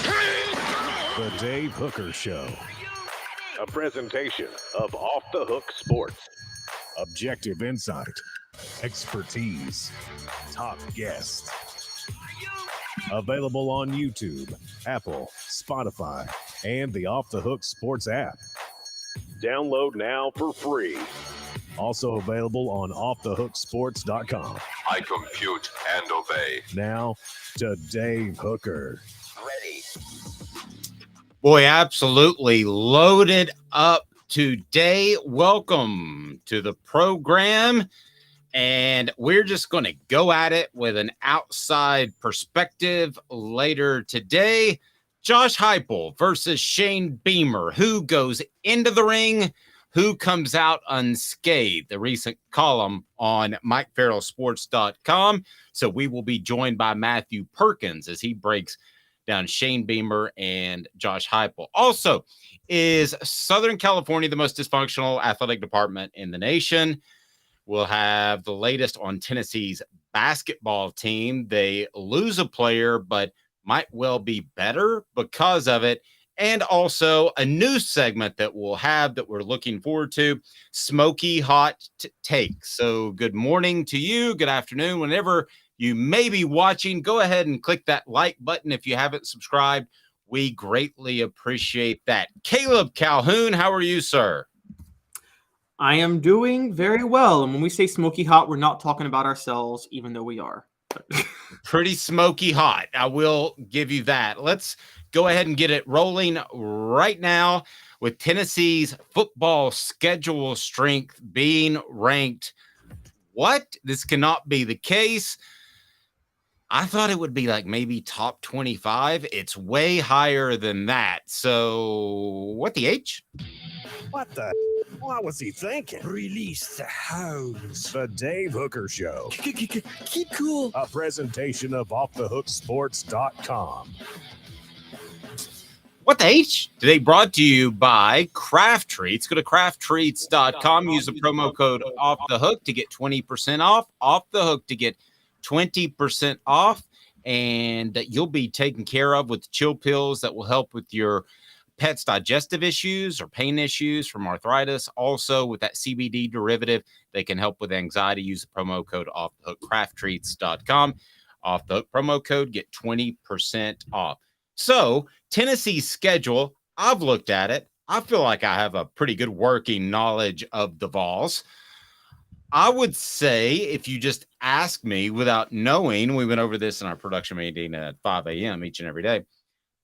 The Dave Hooker Show. A presentation of Off the Hook Sports. Objective insight, expertise, top guests. Available on YouTube, Apple, Spotify, and the Off the Hook Sports app. Download now for free. Also available on offthehooksports.com. I compute and obey. Now to Dave Hooker. Ready. Boy, absolutely loaded up today. Welcome to the program. And we're just going to go at it with an outside perspective later today. Josh Heupel versus Shane Beamer. Who goes into the ring? Who comes out unscathed? The recent column on MikeFarrellSports.com. So we will be joined by Matthew Perkins as he breaks down Shane Beamer and Josh Heupel. Also, is Southern California the most dysfunctional athletic department in the nation? We'll have the latest on Tennessee's basketball team. They lose a player, but might well be better because of it. And also a new segment that we'll have that we're looking forward to, Smoky Hot Takes. So good morning to you. Good afternoon. Whenever you may be watching, go ahead and click that like button if you haven't subscribed. We greatly appreciate that. Caleb Calhoun, how are you, sir? I am doing very well. And when we say smoky hot, we're not talking about ourselves, even though we are. Pretty smoky hot. I will give you that. Let's go ahead and get it rolling right now with Tennessee's football schedule strength being ranked. What? This cannot be the case. I thought it would be like maybe top 25. It's way higher than that. So what the H? What the? What was he thinking? Release the hounds. The Dave Hooker Show. Keep cool. A presentation of offthehooksports.com. What the H? Today brought to you by Craft Treats. Go to crafttreats.com. Use the promo code Off the Hook to get 20% off. Off the Hook to get 20% off. And you'll be taken care of with chill pills that will help with your pet's digestive issues or pain issues from arthritis. Also with that CBD derivative, they can help with anxiety. Use the promo code Off the Hook, crafttreats.com. Off the Hook promo code, get 20% off. So Tennessee's schedule, I've looked at it. I feel like I have a pretty good working knowledge of the Vols. I would say if you just ask me without knowing, we went over this in our production meeting at 5 a.m. each and every day.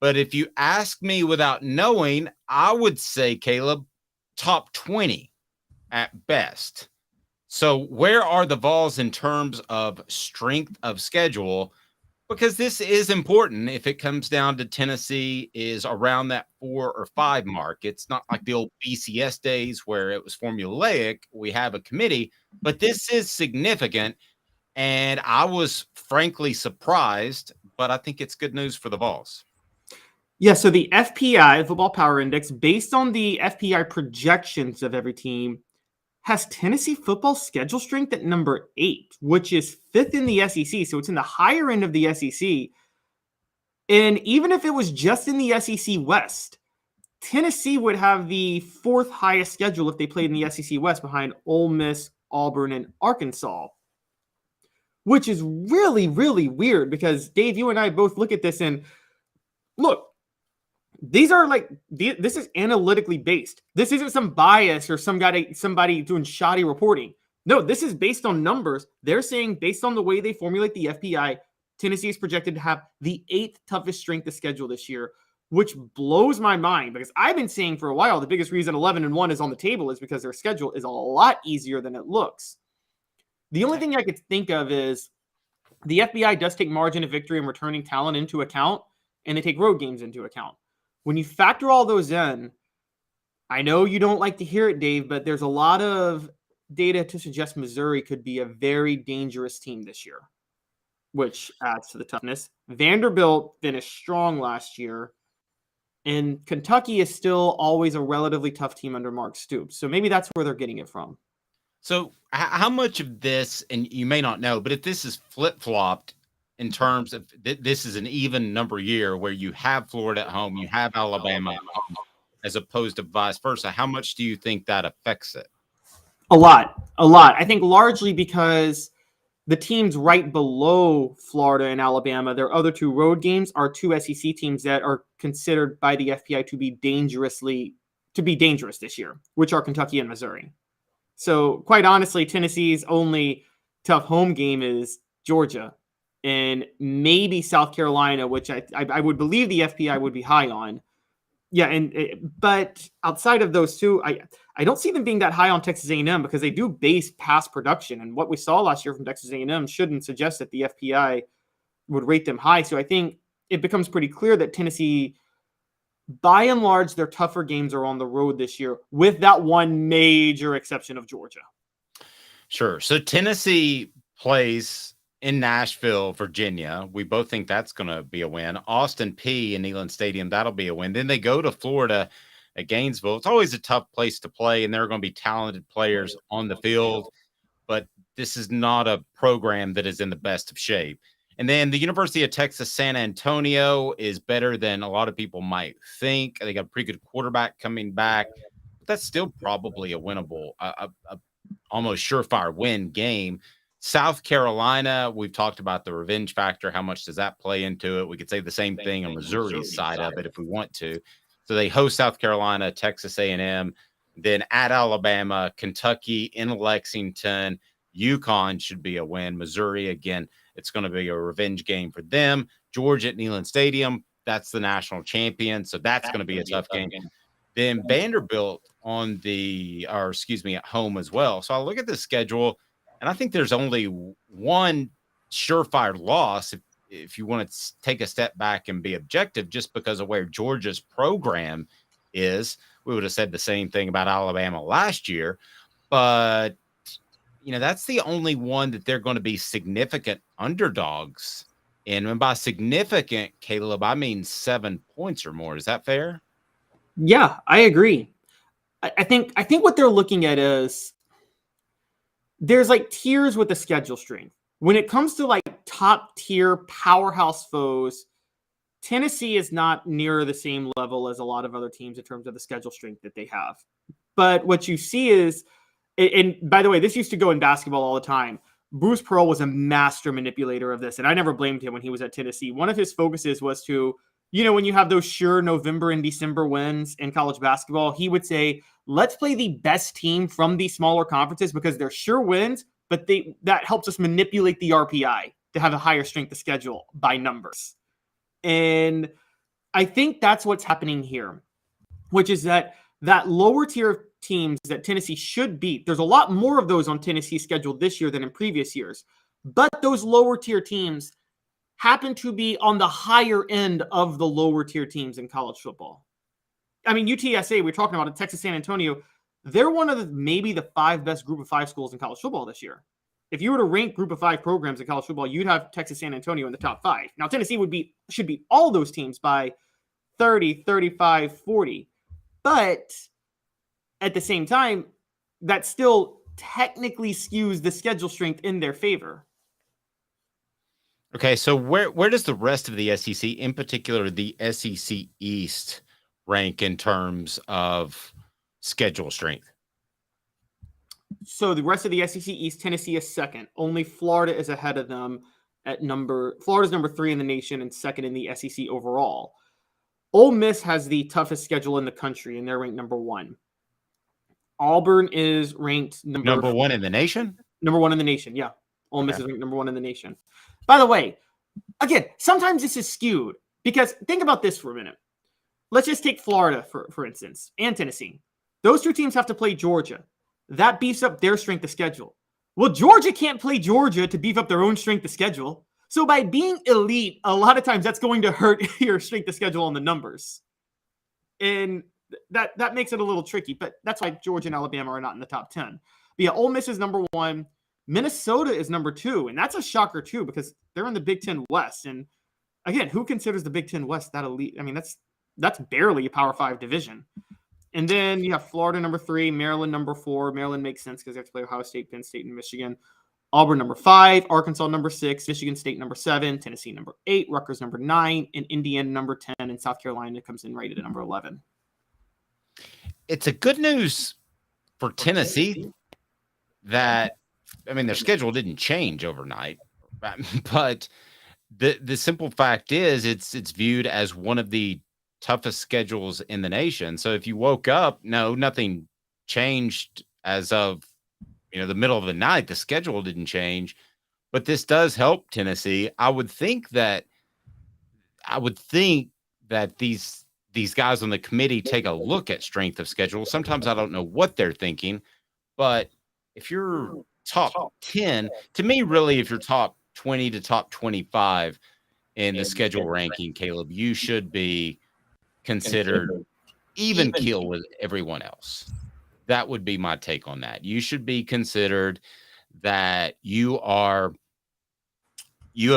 But if you ask me without knowing, I would say, Caleb, top 20 at best. So where are the Vols in terms of strength of schedule? Because this is important if it comes down to Tennessee is around that 4 or 5 mark. It's not like the old BCS days where it was formulaic. We have a committee, but this is significant. And I was frankly surprised, but I think it's good news for the Vols. Yeah, so the FPI, Football Power Index, based on the FPI projections of every team, has Tennessee football schedule strength at number 8, which is 5th in the SEC. So it's in the higher end of the SEC. And even if it was just in the SEC West, Tennessee would have the 4th highest schedule if they played in the SEC West behind Ole Miss, Auburn, and Arkansas. Which is really, really weird because, Dave, you and I both look at this and look, these are this is analytically based. This isn't some bias or somebody doing shoddy reporting. No, this is based on numbers. They're saying based on the way they formulate the FPI, Tennessee is projected to have the 8th toughest strength of schedule this year, which blows my mind because I've been saying for a while the biggest reason 11-1 is on the table is because their schedule is a lot easier than it looks. The only thing I could think of is the FBI does take margin of victory and returning talent into account, and they take road games into account. When you factor all those in, I know you don't like to hear it, Dave, but there's a lot of data to suggest Missouri could be a very dangerous team this year, which adds to the toughness. Vanderbilt finished strong last year, and Kentucky is still always a relatively tough team under Mark Stoops. So maybe that's where they're getting it from. So how much of this, and you may not know, but if this is flip-flopped in terms of this is an even number year where you have Florida at home, you have Alabama at home, as opposed to vice versa. How much do you think that affects it? A lot. I think largely because the teams right below Florida and Alabama, their other two road games, are two SEC teams that are considered by the FPI to be dangerous this year, which are Kentucky and Missouri. So quite honestly, Tennessee's only tough home game is Georgia and maybe South Carolina, which I would believe the FPI would be high on. Yeah, but outside of those two, I don't see them being that high on Texas A&M because they do base pass production, and what we saw last year from Texas A&M shouldn't suggest that the FPI would rate them high. So I think it becomes pretty clear that Tennessee, by and large, their tougher games are on the road this year, with that one major exception of Georgia. Sure. So Tennessee plays in Nashville, Virginia. We both think that's going to be a win. Austin Peay in Neyland Stadium, that'll be a win. Then they go to Florida at Gainesville. It's always a tough place to play, and there are going to be talented players on the field, but this is not a program that is in the best of shape. And then the University of Texas San Antonio is better than a lot of people might think. They got a pretty good quarterback coming back, but that's still probably a winnable, almost surefire win game. South Carolina, we've talked about the revenge factor. How much does that play into it? We could say the same thing on Missouri's side of it if we want to. So they host South Carolina, Texas A&M, then at Alabama, Kentucky in Lexington. UConn should be a win. Missouri, again, it's going to be a revenge game for them. Georgia at Neyland Stadium, that's the national champion, so that's going to be a tough game. Then Vanderbilt at home as well. So I look at the schedule, and I think there's only one surefire loss if you want to take a step back and be objective, just because of where Georgia's program is. We would have said the same thing about Alabama last year, but that's the only one that they're going to be significant underdogs in. And by significant, Caleb, I mean 7 points or more. Is that fair? Yeah, I agree. I think what they're looking at is there's like tiers with the schedule strength. When it comes to like top tier powerhouse foes, Tennessee is not near the same level as a lot of other teams in terms of the schedule strength that they have. But what you see is, and by the way, this used to go in basketball all the time. Bruce Pearl was a master manipulator of this, and I never blamed him when he was at Tennessee. One of his focuses was to, when you have those sure November and December wins in college basketball, he would say, let's play the best team from these smaller conferences because they're sure wins, but that helps us manipulate the RPI to have a higher strength of schedule by numbers. And I think that's what's happening here, which is that lower tier teams that Tennessee should beat, there's a lot more of those on Tennessee's schedule this year than in previous years. But those lower tier teams happen to be on the higher end of the lower tier teams in college football. I mean, UTSA, we're talking about it, Texas San Antonio, they're one of maybe the 5 best group of 5 schools in college football this year. If you were to rank group of 5 programs in college football, you'd have Texas San Antonio in the top 5. Now, Tennessee should beat all those teams by 30, 35, 40. But at the same time, that still technically skews the schedule strength in their favor. Okay, so where does the rest of the SEC, in particular the SEC East, rank in terms of schedule strength? So the rest of the SEC East, Tennessee is second. Only Florida is ahead of them Florida's number 3 in the nation and second in the SEC overall. Ole Miss has the toughest schedule in the country, and they're ranked number 1. Auburn is ranked number 1 in the nation? Number 1 in the nation, yeah. Ole Miss is ranked number 1 in the nation. By the way, again, sometimes this is skewed because think about this for a minute. Let's just take Florida, for instance, and Tennessee. Those two teams have to play Georgia. That beefs up their strength of schedule. Well, Georgia can't play Georgia to beef up their own strength of schedule. So by being elite, a lot of times that's going to hurt your strength of schedule on the numbers. And that makes it a little tricky, but that's why Georgia and Alabama are not in the top 10. But yeah, Ole Miss is number 1. Minnesota is number 2, and that's a shocker too because they're in the Big Ten West. And again, who considers the Big Ten West that elite? I mean, that's barely a Power 5 division. And then you have Florida number 3, Maryland number 4. Maryland makes sense because they have to play Ohio State, Penn State, and Michigan. Auburn number 5, Arkansas number 6, Michigan State number 7, Tennessee number 8, Rutgers number 9, and Indiana number 10, and South Carolina comes in right at number 11. It's a good news for Tennessee that, I mean, their schedule didn't change overnight, but the simple fact is it's viewed as one of the toughest schedules in the nation. So if you woke up, no, nothing changed as of the middle of the night. The schedule didn't change, but this does help Tennessee. I would think that these guys on the committee take a look at strength of schedule. Sometimes I don't know what they're thinking, but if you're top 10, to me, really, if you're top 20 to top 25 in the schedule ranking, Caleb, you should be considered even keel with everyone else. That would be my take on that. You should be considered that you have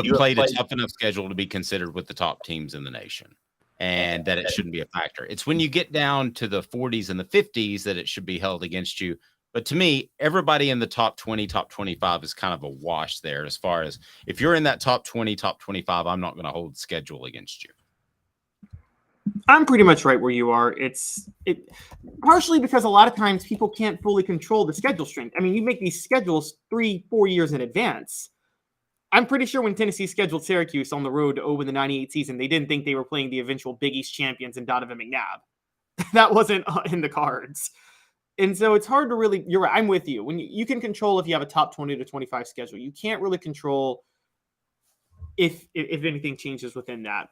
played a tough enough schedule to be considered with the top teams in the nation, and that it shouldn't be a factor. It's when you get down to the 40s and the 50s that it should be held against you. But to me, everybody in the top 20, top 25 is kind of a wash there. As far as if you're in that top 20, top 25, I'm not going to hold the schedule against you. I'm pretty much right where you are. It's partially because a lot of times people can't fully control the schedule strength. I mean, you make these schedules 3-4 years in advance. I'm pretty sure when Tennessee scheduled Syracuse on the road to open the 98 season, they didn't think they were playing the eventual Big East champions and Donovan McNabb. That wasn't in the cards. And so it's hard to really, you're right, I'm with you. When you can control if you have a top 20 to 25 schedule, you can't really control if anything changes within that.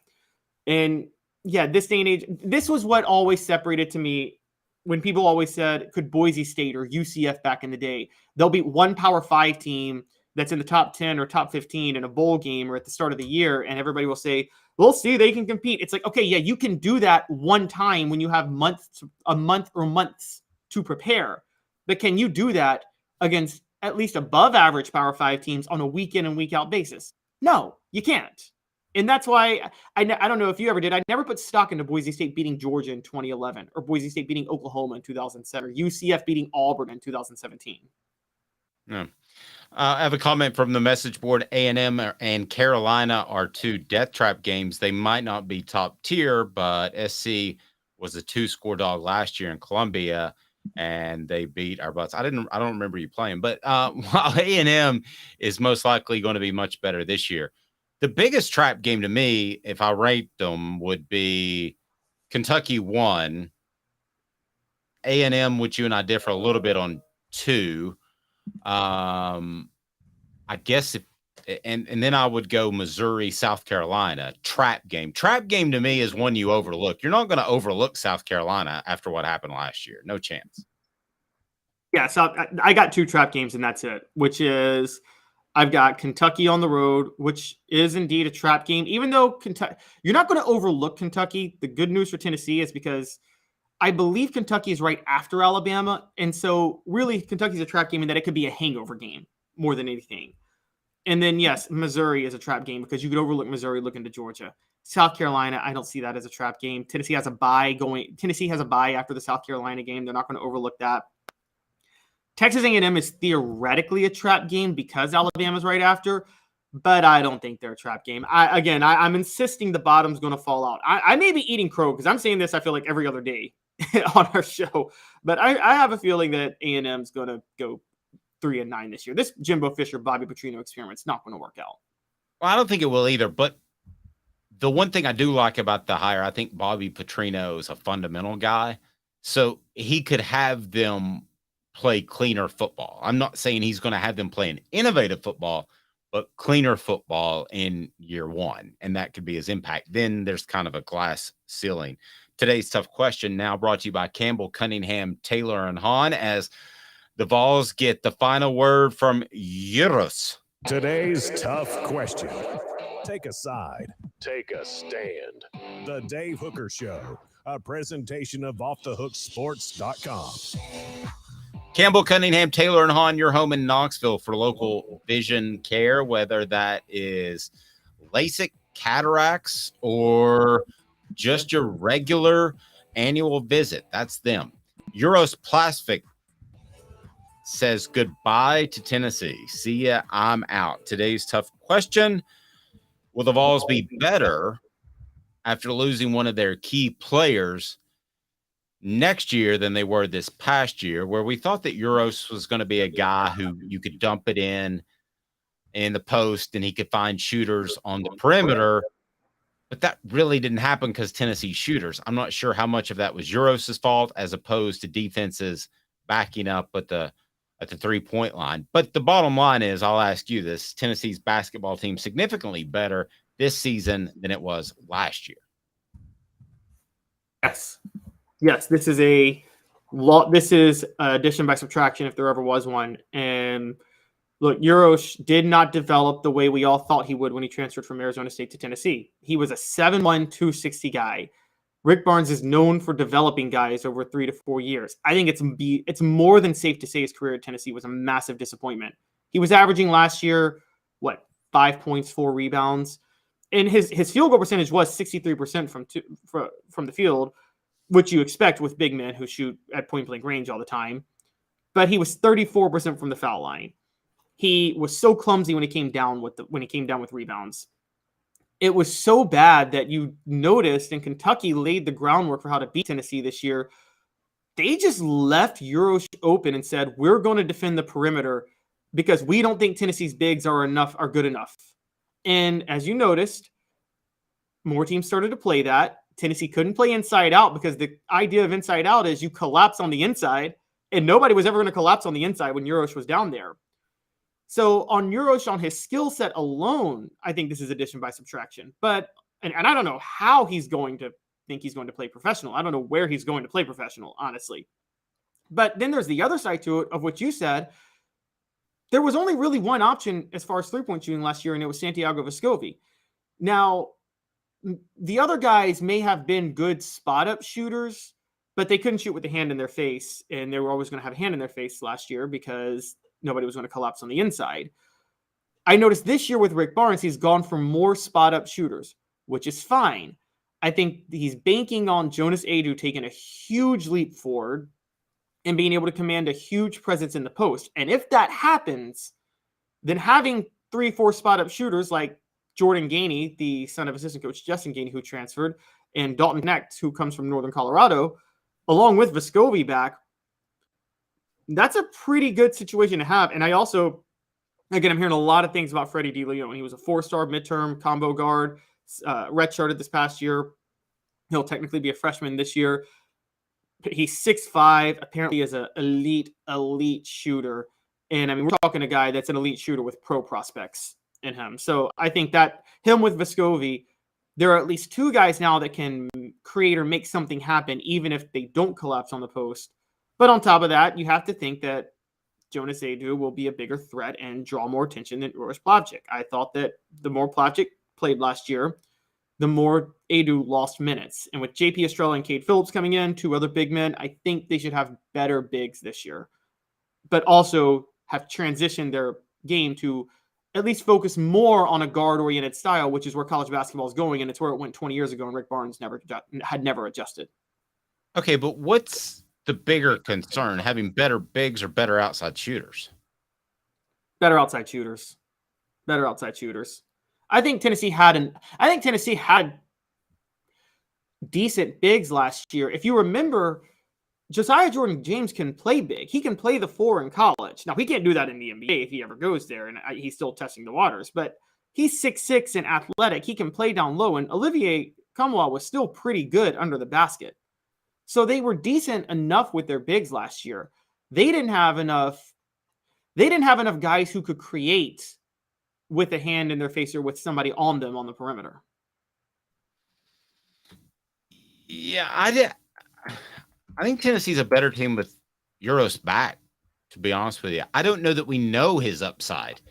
And yeah, this day and age, this was what always separated to me when people always said, could Boise State or UCF back in the day, they'll be one Power 5 team that's in the top 10 or top 15 in a bowl game or at the start of the year, and everybody will say, we'll see, they can compete. It's like, okay, yeah, you can do that one time when you have a month or months to prepare. But can you do that against at least above average Power 5 teams on a week in and week out basis? No, you can't. And that's why I don't know if you ever did. I never put stock into Boise State beating Georgia in 2011 or Boise State beating Oklahoma in 2007 or UCF beating Auburn in 2017. Yeah. I have a comment from the message board. A&M and Carolina are 2 death trap games. They might not be top tier, but SC was a 2-score dog last year in Columbia, and they beat our butts. I don't remember you playing, but while A&M is most likely going to be much better this year, the biggest trap game to me, if I rate them, would be Kentucky 1, A&M, which you and I differ a little bit on 2. I guess and then I would go Missouri, South Carolina, trap game. Trap game to me is one you overlook. You're not going to overlook South Carolina after what happened last year. No chance. Yeah, so I got 2 trap games, and that's it, which is I've got Kentucky on the road, which is indeed a trap game. Even though Kentucky, you're not going to overlook Kentucky. The good news for Tennessee is because I believe Kentucky is right after Alabama. And so really Kentucky's a trap game in that it could be a hangover game more than anything. And then, yes, Missouri is a trap game because you could overlook Missouri looking to Georgia. South Carolina, I don't see that as a trap game. Tennessee has a bye after the South Carolina game. They're not going to overlook that. Texas A&M is theoretically a trap game because Alabama's right after, but I don't think they're a trap game. I'm insisting the bottom's going to fall out. I may be eating crow because I'm saying this, I feel like every other day on our show, but I have a feeling that A&M's going to go 3-9 this year. This Jimbo Fisher, Bobby Petrino experiment's not going to work out. Well, I don't think it will either, but the one thing I do like about the hire, I think Bobby Petrino is a fundamental guy, so he could have them play cleaner football. I'm not saying he's going to have them play an innovative football, but cleaner football in year 1, and that could be his impact. Then there's kind of a glass ceiling. Today's tough question now brought to you by Campbell, Cunningham, Taylor, and Hahn, as the Vols get the final word from Uros. Today's tough question. Take a side. Take a stand. The Dave Hooker Show, a presentation of offthehooksports.com. Campbell, Cunningham, Taylor, and Hahn, your home in Knoxville for local vision care, whether that is LASIK, cataracts, or just your regular annual visit. That's them. Uros Plavsic says goodbye to Tennessee. See ya, I'm out. Today's tough question. Will the Vols be better after losing one of their key players next year than they were this past year, where we thought that Uros was going to be a guy who you could dump it in the post and he could find shooters on the perimeter? But that really didn't happen because Tennessee shooters. I'm not sure how much of that was Uros's fault as opposed to defenses backing up at the 3-point line. But the bottom line is, I'll ask you this: Tennessee's basketball team significantly better this season than it was last year. Yes. This is addition by subtraction if there ever was one. And look, Uros did not develop the way we all thought he would when he transferred from Arizona State to Tennessee. He was a 7'1", 260 guy. Rick Barnes is known for developing guys over 3 to 4 years. I think it's more than safe to say his career at Tennessee was a massive disappointment. He was averaging last year, 5 points, 4 rebounds. And his field goal percentage was 63% from the field, which you expect with big men who shoot at point-blank range all the time. But he was 34% from the foul line. He was so clumsy when he came down with rebounds. It was so bad that you noticed, and Kentucky laid the groundwork for how to beat Tennessee this year. They just left Uros open and said, we're going to defend the perimeter because we don't think Tennessee's bigs are good enough. And as you noticed, more teams started to play that. Tennessee couldn't play inside out because the idea of inside out is you collapse on the inside, and nobody was ever going to collapse on the inside when Uros was down there. So on Uros, on his skill set alone, I think this is addition by subtraction. But and I don't know how he's going to think he's going to play professional. I don't know where he's going to play professional, honestly. But then there's the other side to it of what you said. There was only really one option as far as three-point shooting last year, and it was Santiago Vescovi. Now, the other guys may have been good spot-up shooters, but they couldn't shoot with the hand in their face, and they were always going to have a hand in their face last year because nobody was going to collapse on the inside. I noticed this year with Rick Barnes, he's gone for more spot-up shooters, which is fine. I think he's banking on Jonas Adu taking a huge leap forward and being able to command a huge presence in the post. And if that happens, then having 3-4 spot-up shooters like Jordan Gainey, the son of assistant coach Justin Gainey, who transferred, and Dalton Knecht, who comes from Northern Colorado, along with Vescovi back, that's a pretty good situation to have. And I also, again, I'm hearing a lot of things about Freddie DeLeon. He was a 4-star midterm combo guard, redshirted this past year. He'll technically be a freshman this year. He's 6'5", apparently is an elite shooter. And I mean, we're talking a guy that's an elite shooter with pro prospects in him. So I think that him with Vescovi, there are at least 2 guys now that can create or make something happen, even if they don't collapse on the post. But on top of that, you have to think that Jonas Adu will be a bigger threat and draw more attention than Uros Plavsic. I thought that the more Plavsic played last year, the more Adu lost minutes. And with JP Estrella and Cade Phillips coming in, 2 other big men, I think they should have better bigs this year, but also have transitioned their game to at least focus more on a guard-oriented style, which is where college basketball is going, and it's where it went 20 years ago, and Rick Barnes had never adjusted. Okay, but what's the bigger concern, having better bigs or better outside shooters? Better outside shooters. I think Tennessee had decent bigs last year. If you remember, Josiah Jordan-James can play big. He can play the 4 in college. Now, he can't do that in the NBA if he ever goes there, and he's still testing the waters. But he's 6'6" and athletic. He can play down low, and Olivier Kamwa was still pretty good under the basket. So they were decent enough with their bigs last year. They didn't have enough guys who could create with a hand in their face or with somebody on them on the perimeter. Yeah, I think Tennessee's a better team with Uros back, to be honest with you. I don't know that we know his upside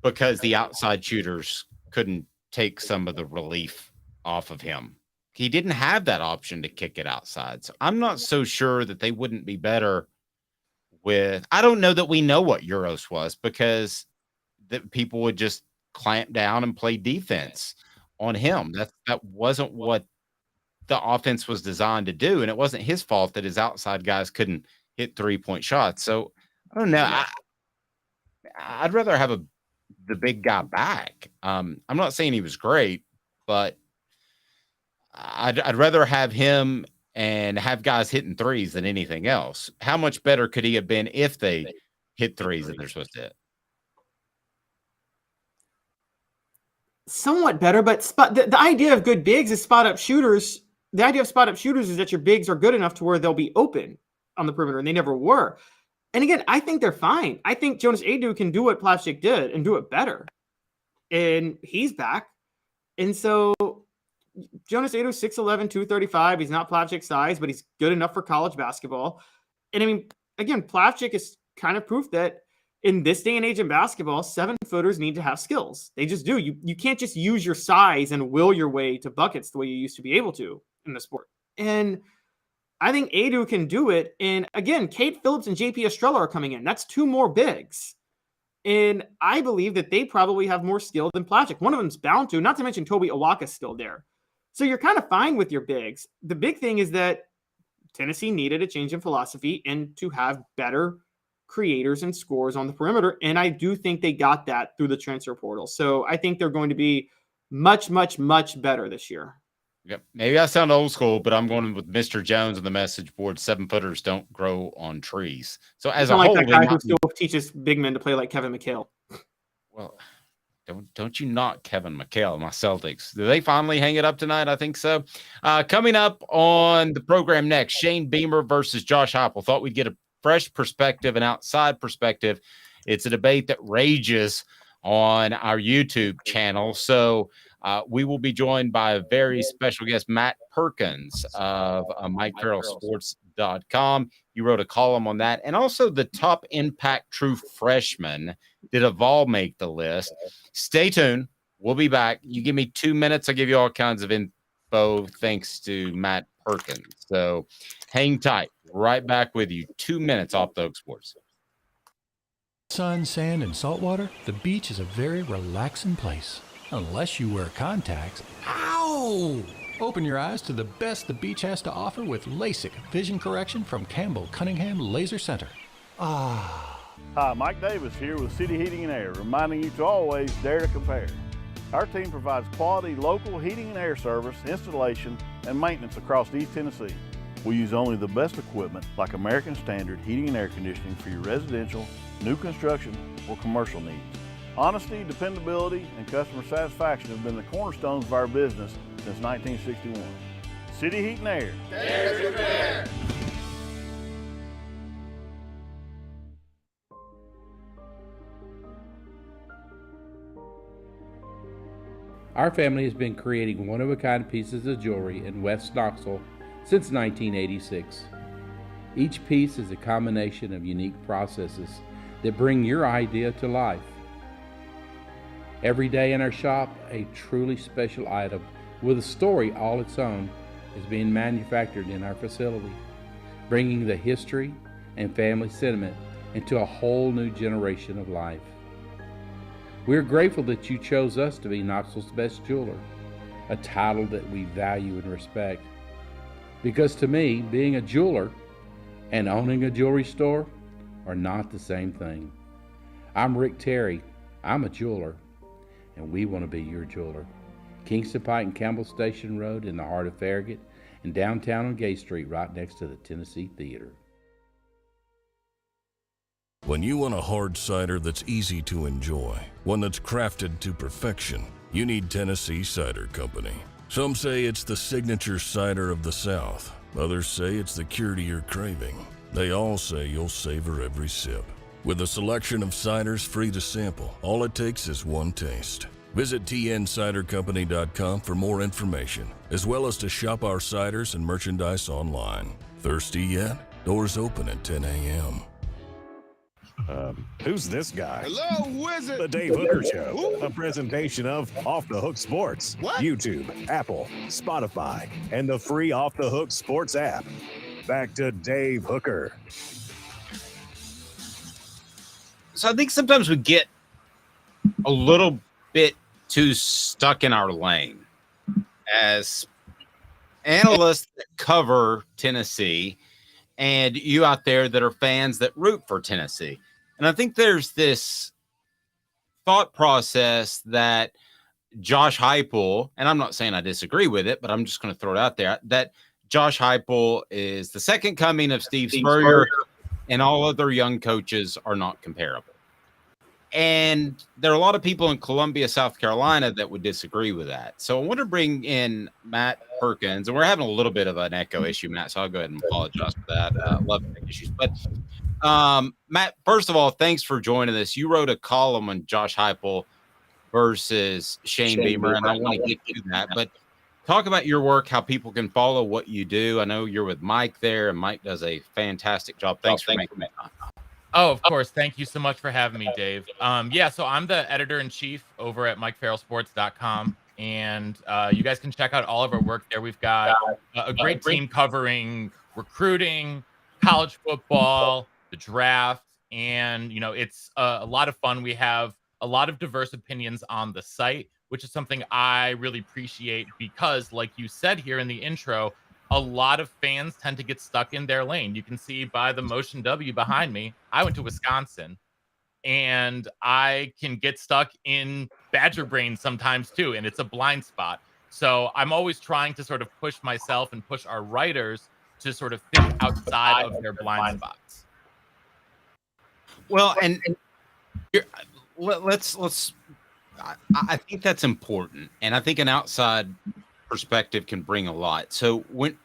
because the outside shooters couldn't take some of the relief off of him. He didn't have that option to kick it outside. So I'm not so sure that they wouldn't be better with. I don't know that we know what Uros was because that people would just clamp down and play defense on him. That wasn't what the offense was designed to do. And it wasn't his fault that his outside guys couldn't hit 3-point shots. So I don't know. I'd rather have the big guy back. I'm not saying he was great, but I'd rather have him and have guys hitting threes than anything else. How much better could he have been if they hit threes that they're supposed to hit? Somewhat better, but the idea of good bigs is spot up shooters. The idea of spot up shooters is that your bigs are good enough to where they'll be open on the perimeter, and they never were. And again, I think they're fine. I think Jonas Adu can do what Plavsic did and do it better. And he's back. And so Jonas Adu, 6'11", 235. He's not Plavsic size, but he's good enough for college basketball. And I mean, again, Plavsic is kind of proof that in this day and age in basketball, 7-footers need to have skills. They just do. You can't just use your size and will your way to buckets the way you used to be able to in the sport. And I think Adu can do it. And again, Kate Phillips and JP Estrella are coming in. That's 2 more bigs. And I believe that they probably have more skill than Plavsic. One of them's bound to, not to mention Toby Awaka's still there. So you're kind of fine with your bigs. The big thing is that Tennessee needed a change in philosophy and to have better creators and scorers on the perimeter. And I do think they got that through the transfer portal. So I think they're going to be much, much, much better this year. Yep. Maybe I sound old school, but I'm going with Mr. Jones on the message board. 7-footers don't grow on trees. So as a like whole, that guy who still teaches big men to play like Kevin McHale. Well, don't you knock Kevin McHale, my Celtics. Do they finally hang it up tonight? I think so. Coming up on the program next, Shane Beamer versus Josh Heupel. Thought we'd get a fresh perspective, an outside perspective. It's a debate that rages on our YouTube channel. So we will be joined by a very special guest, Matt Perkins of MikeFarrellSports.com. You wrote a column on that. And also the top impact true freshman. Did a Vol make the list? Stay tuned. We'll be back. You give me 2 minutes, I'll give you all kinds of info thanks to Matt Perkins. So hang tight. Right back with you. 2 minutes off the Hook Sports. Sun, sand, and salt water, the beach is a very relaxing place. Unless you wear contacts. Ow! Open your eyes to the best the beach has to offer with LASIK vision correction from Campbell Cunningham Laser Center. Ah. Hi, Mike Davis here with City Heating and Air, reminding you to always dare to compare. Our team provides quality local heating and air service, installation, and maintenance across East Tennessee. We use only the best equipment like American Standard heating and air conditioning for your residential, new construction, or commercial needs. Honesty, dependability, and customer satisfaction have been the cornerstones of our business since 1961. City Heat and Air. Dare to compare. Our family has been creating one-of-a-kind pieces of jewelry in West Knoxville since 1986. Each piece is a combination of unique processes that bring your idea to life. Every day in our shop, a truly special item with a story all its own is being manufactured in our facility, bringing the history and family sentiment into a whole new generation of life. We are grateful that you chose us to be Knoxville's best jeweler, a title that we value and respect. Because to me, being a jeweler and owning a jewelry store are not the same thing. I'm Rick Terry. I'm a jeweler, and we want to be your jeweler. Kingston Pike and Campbell Station Road in the heart of Farragut, and downtown on Gay Street right next to the Tennessee Theater. When you want a hard cider that's easy to enjoy, one that's crafted to perfection, you need Tennessee Cider Company. Some say it's the signature cider of the South. Others say it's the cure to your craving. They all say you'll savor every sip. With a selection of ciders free to sample, all it takes is one taste. Visit tncidercompany.com for more information, as well as to shop our ciders and merchandise online. Thirsty yet? Doors open at 10 a.m. Who's this guy? Hello, who is it? The Dave Hooker Show, a presentation of Off the Hook Sports, What? YouTube, Apple, Spotify, and the free Off the Hook Sports app. Back to Dave Hooker. So I think sometimes we get a little bit too stuck in our lane as analysts that cover Tennessee and you out there that are fans that root for Tennessee. And I think there's this thought process that Josh Heupel, and I'm not saying I disagree with it, but I'm just going to throw it out there, that Josh Heupel is the second coming of Steve Spurrier, and all other young coaches are not comparable. And there are a lot of people in Columbia, South Carolina that would disagree with that. So I want to bring in Matt Perkins, and we're having a little bit of an echo issue, Matt, so I'll go ahead and apologize for that. Love the issues. But Matt, first of all, thanks for joining us. You wrote a column on Josh Heupel versus Shane Beamer, and I want to get to that. But talk about your work, how people can follow what you do. I know you're with Mike there, and Mike does a fantastic job. Thanks for making that. Oh, of course. Thank you so much for having me, Dave. So I'm the editor-in-chief over at MikeFarrellSports.com, and you guys can check out all of our work there. We've got a great team covering recruiting, college football, the draft, and, it's a lot of fun. We have a lot of diverse opinions on the site, which is something I really appreciate because, like you said here in the intro, a lot of fans tend to get stuck in their lane. You can see by the motion W behind me, I went to Wisconsin, and I can get stuck in Badger brain sometimes too, and it's a blind spot. So I'm always trying to sort of push myself and push our writers to sort of think outside of their blind spots. Well, and let's. I think that's important, and I think an outside perspective can bring a lot. So when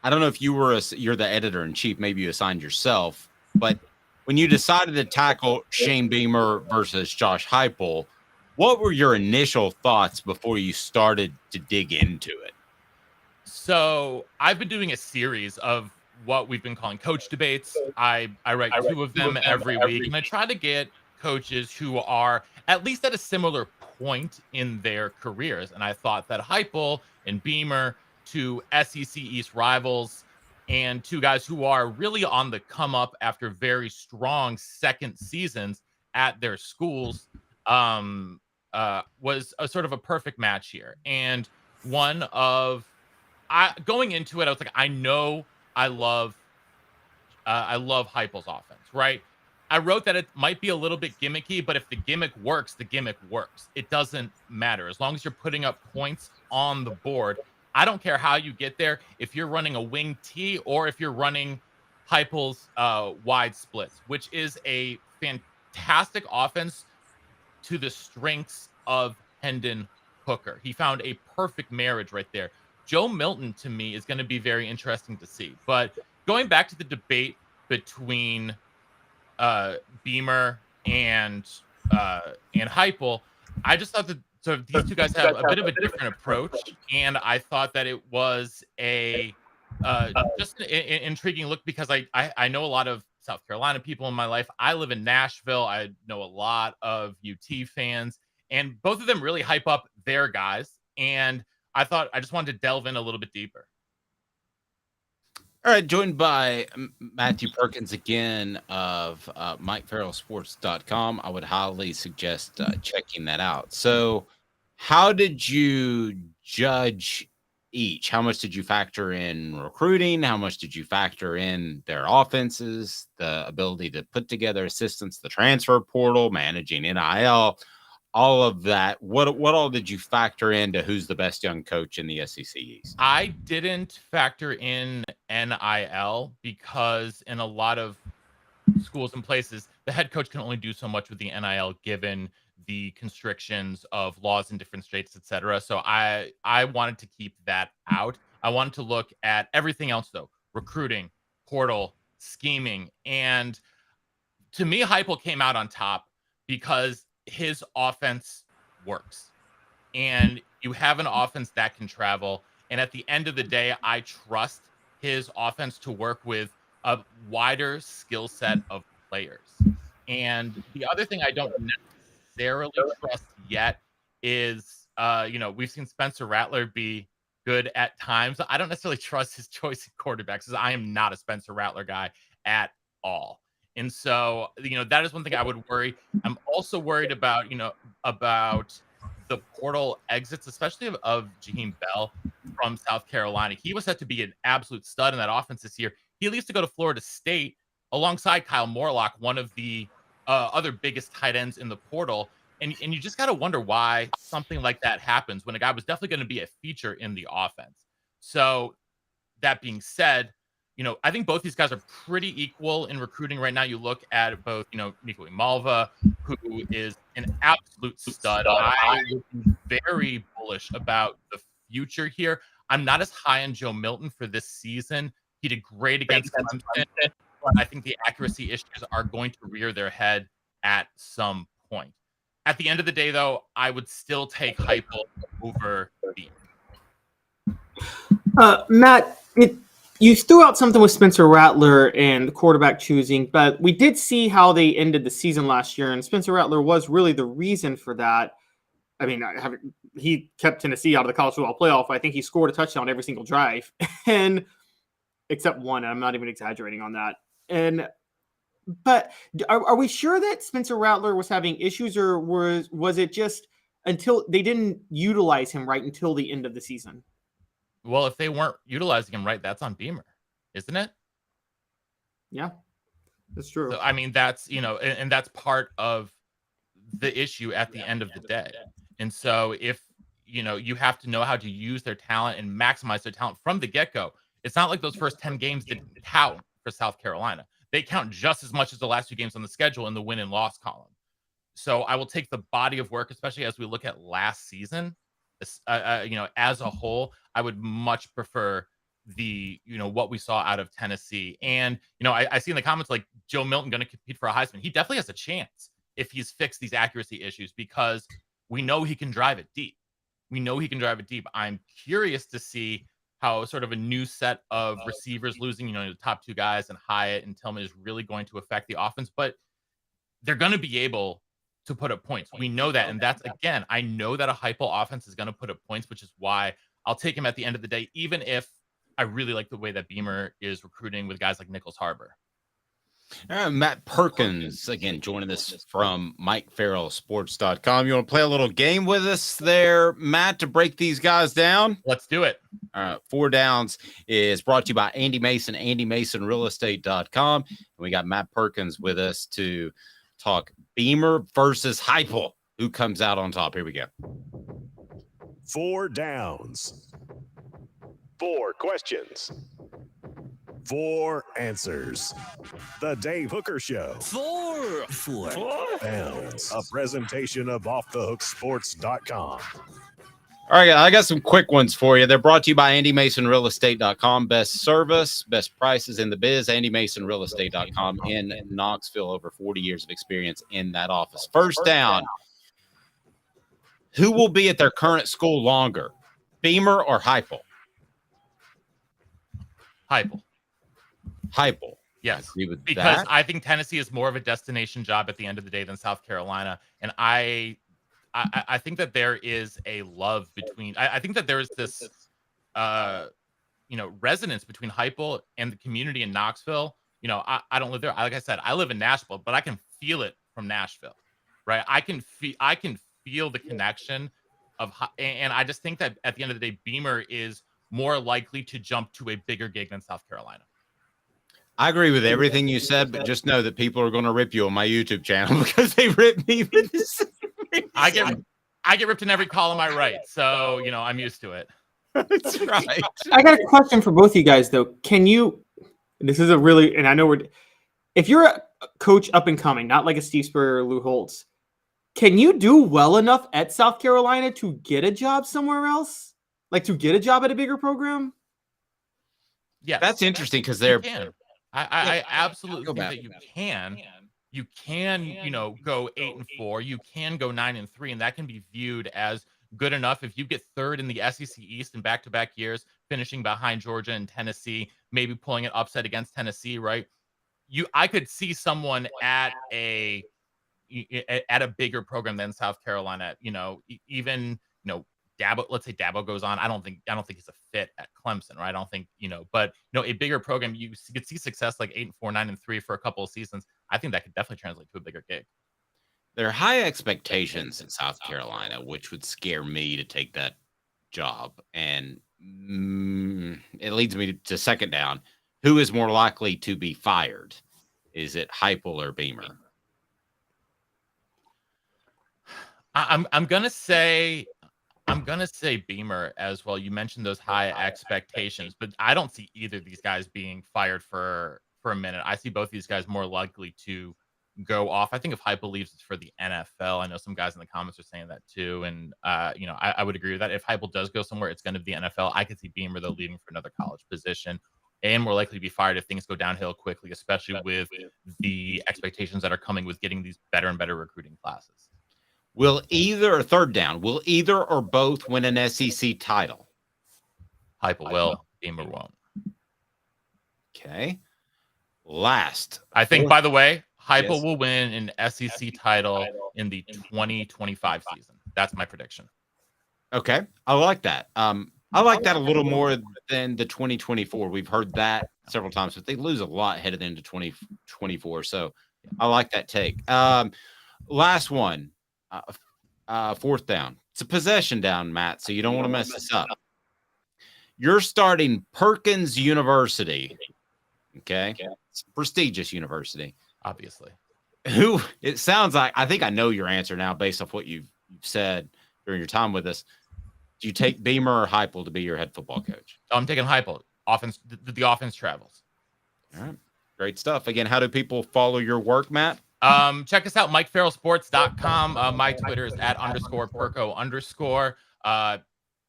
I don't know if you're the editor in chief, maybe you assigned yourself, but when you decided to tackle Shane Beamer versus Josh Heupel, what were your initial thoughts before you started to dig into it? So I've been doing a series of what we've been calling coach debates. I write two of them every week, and I try to get coaches who are at least at a similar point in their careers. And I thought that Heupel and Beamer, two SEC East rivals, and two guys who are really on the come up after very strong second seasons at their schools, was a sort of a perfect match here. And going into it, I was like, I know I love Heupel's offense, right? I wrote that it might be a little bit gimmicky, but if the gimmick works, the gimmick works. It doesn't matter. As long as you're putting up points on the board, I don't care how you get there. If you're running a wing T or if you're running Heupel's wide splits, which is a fantastic offense to the strengths of Hendon Hooker. He found a perfect marriage right there. Joe Milton, to me, is going to be very interesting to see. But going back to the debate between Beamer and Heupel, I just thought that sort of these two guys have a bit of a different approach, and I thought that it was a just an intriguing look because I know a lot of South Carolina people in my life. I live in Nashville. I know a lot of UT fans, and both of them really hype up their guys. And I thought I just wanted to delve in a little bit deeper. All right, joined by Matthew Perkins again of MikeFarrellSports.com. I would highly suggest checking that out. So how did you judge each? How much did you factor in recruiting? How much did you factor in their offenses, the ability to put together assistants, the transfer portal, managing NIL, all of that? What all did you factor into who's the best young coach in the SEC East? I didn't factor in NIL because in a lot of schools and places, the head coach can only do so much with the NIL given the constrictions of laws in different states, etc. So I wanted to keep that out. I wanted to look at everything else though: recruiting, portal, scheming, and to me, Heupel came out on top because his offense works, and you have an offense that can travel. And at the end of the day, I trust his offense to work with a wider skill set of players. And the other thing I don't necessarily trust yet is, we've seen Spencer Rattler be good at times. I don't necessarily trust his choice of quarterbacks because I am not a Spencer Rattler guy at all. And so, that is one thing I would worry. I'm also worried about, about the portal exits, especially of Jaheim Bell from South Carolina. He was set to be an absolute stud in that offense this year. he leaves to go to Florida State alongside Kyle Morlock, one of the other biggest tight ends in the portal. And you just got to wonder why something like that happens when a guy was definitely going to be a feature in the offense. So that being said, I think both these guys are pretty equal in recruiting right now. You look at both, Nico Malva, who is an absolute stud. I would be very bullish about the future here. I'm not as high on Joe Milton for this season. He did great against Clemson, but I think the accuracy issues are going to rear their head at some point. At the end of the day, though, I would still take Heupel over Beamer. Matt, you threw out something with Spencer Rattler and the quarterback choosing, but we did see how they ended the season last year, and Spencer Rattler was really the reason for that. I mean, he kept Tennessee out of the college football playoff. I think he scored a touchdown every single drive, and except one. I'm not even exaggerating on that. But are we sure that Spencer Rattler was having issues, or was it just until they didn't utilize him right until the end of the season? Well, if they weren't utilizing him right, that's on Beamer, isn't it? Yeah, that's true. So, I mean, that's, and that's part of the issue at the end of the day. And so if, you have to know how to use their talent and maximize their talent from the get-go. It's not like those first 10 games didn't count for South Carolina. They count just as much as the last 2 games on the schedule in the win and loss column. So I will take the body of work, especially as we look at last season, as a whole. I would much prefer the, what we saw out of Tennessee. And, I see in the comments, like, Joe Milton going to compete for a Heisman. He definitely has a chance if he's fixed these accuracy issues, because we know he can drive it deep. I'm curious to see how sort of a new set of receivers losing, the top 2 guys and Hyatt and Tillman is really going to affect the offense, but they're going to be able to put up points. We know that. And that's, again, I know that a Heupel offense is going to put up points, which is why I'll take him at the end of the day, even if I really like the way that Beamer is recruiting with guys like Nichols Harbor. Matt Perkins, again, joining us from MikeFarrellSports.com. You want to play a little game with us there, Matt, to break these guys down? Let's do it. All right. 4 Downs is brought to you by Andy Mason, AndyMasonRealEstate.com. And we got Matt Perkins with us to talk Beamer versus Heupel. Who comes out on top? Here we go. 4 Downs. 4 questions. 4 answers. The Dave Hooker Show. 4 Downs. A presentation of OffTheHookSports.com. All right, I got some quick ones for you. They're brought to you by AndyMasonRealEstate.com. Best service, best prices in the biz. AndyMasonRealEstate.com in Knoxville. Over 40 years of experience in that office. First down. Who will be at their current school longer, Beamer or Heupel? Heupel. Yes, because that? I think Tennessee is more of a destination job at the end of the day than South Carolina, and I think that there is a love between. I think that there is this, resonance between Heupel and the community in Knoxville. I don't live there. Like I said, I live in Nashville, but I can feel it from Nashville, right? I can feel the connection and I just think that at the end of the day, Beamer is more likely to jump to a bigger gig than South Carolina. I agree with everything you said, but just know that people are going to rip you on my YouTube channel because they ripped me with this. I get ripped in every column I write, so I'm used to it. That's right. I got a question for both of you guys, though. Can you? This is a really, and I know if you're a coach up and coming, not like a Steve Spurrier or Lou Holtz, can you do well enough at South Carolina to get a job somewhere else? Like to get a job at a bigger program? Yeah, that's interesting because they're. I absolutely think that you can. You can, go 8-4. You can go 9-3, and that can be viewed as good enough if you get 3rd in the SEC East in back-to-back years, finishing behind Georgia and Tennessee, maybe pulling an upset against Tennessee, right? I could see someone at a bigger program than South Carolina. Even Dabo, let's say Dabo goes on. I don't think he's a fit at Clemson, right? I don't think, but a bigger program, you could see success like 8-4, 9-3 for a couple of seasons. I think that could definitely translate to a bigger gig. There are high expectations in South Carolina, which would scare me to take that job. And it leads me to second down. Who is more likely to be fired? Is it Heupel or Beamer? I'm gonna say Beamer as well. You mentioned those high expectations, but I don't see either of these guys being fired for a minute. I see both these guys more likely to go off. I think if Heupel leaves, it's for the NFL. I know some guys in the comments are saying that too, and I would agree with that. If Heupel does go somewhere, it's going to be the NFL. I could see Beamer though leaving for another college position, and more likely to be fired if things go downhill quickly, especially with the expectations that are coming with getting these better and better recruiting classes. Will either or both win an SEC title? Heupel will. Beamer won't. Okay. Last. I think, by the way, Heupel will win an SEC title in the 2025 season. That's my prediction. Okay. I like that. I like that a little more than the 2024. We've heard that several times, but they lose a lot headed into 2024. So I like that take. Last one. Fourth down. It's a possession down, Matt, so you don't want to mess this up. You're starting Perkins University. Okay. It's a prestigious university. Obviously. Who it sounds like, I think I know your answer now based off what you've said during your time with us. Do you take Beamer or Heupel to be your head football coach? I'm taking Heupel. Offense, the offense travels. All right. Great stuff. Again, how do people follow your work, Matt? Check us out, MikeFarrellSports.com. My Twitter is @_Perko_.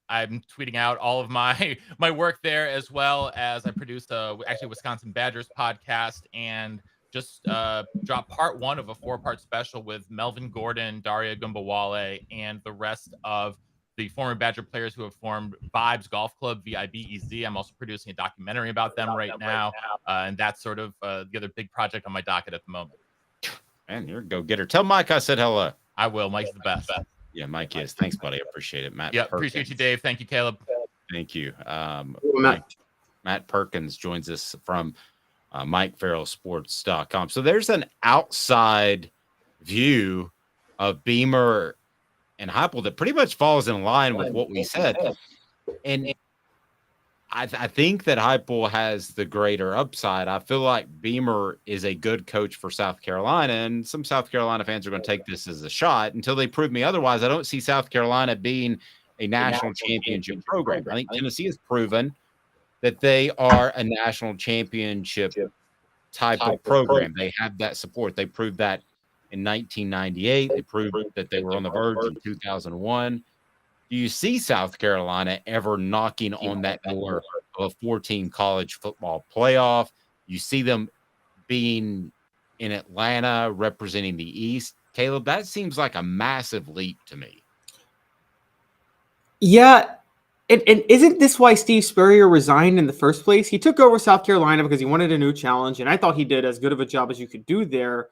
I'm tweeting out all of my work there, as well as I produced actually Wisconsin Badgers podcast, and just dropped part 1 of a 4-part special with Melvin Gordon, Daria Gumbawale, and the rest of the former Badger players who have formed Vibes Golf Club, VIBEZ. I'm also producing a documentary about them right now, and that's sort of the other big project on my docket at the moment. And you're a go-getter. Tell Mike I said hello. I will. Mike's the best. Yeah, Mike is. Thanks, buddy. I appreciate it, Matt. Yeah, Perkins. appreciate you, Dave. Thank you, Caleb. Thank you. Matt Perkins joins us from MikeFarrellSports.com. So there's an outside view of Beamer and Heupel that pretty much falls in line with what we said. And I think that Heupel has the greater upside. I feel like Beamer is a good coach for South Carolina, and some South Carolina fans are going to take this as a shot until they prove me otherwise. I don't see South Carolina being a national championship program. I think Tennessee has proven that they are a national championship type of program. They have that support. They proved that in 1998. They proved that they were on the verge in 2001. Do you see South Carolina ever knocking on that door of a 14 college football playoff? You see them being in Atlanta representing the East. Caleb, that seems like a massive leap to me. Yeah. And isn't this why Steve Spurrier resigned in the first place? He took over South Carolina because he wanted a new challenge, and I thought he did as good of a job as you could do there.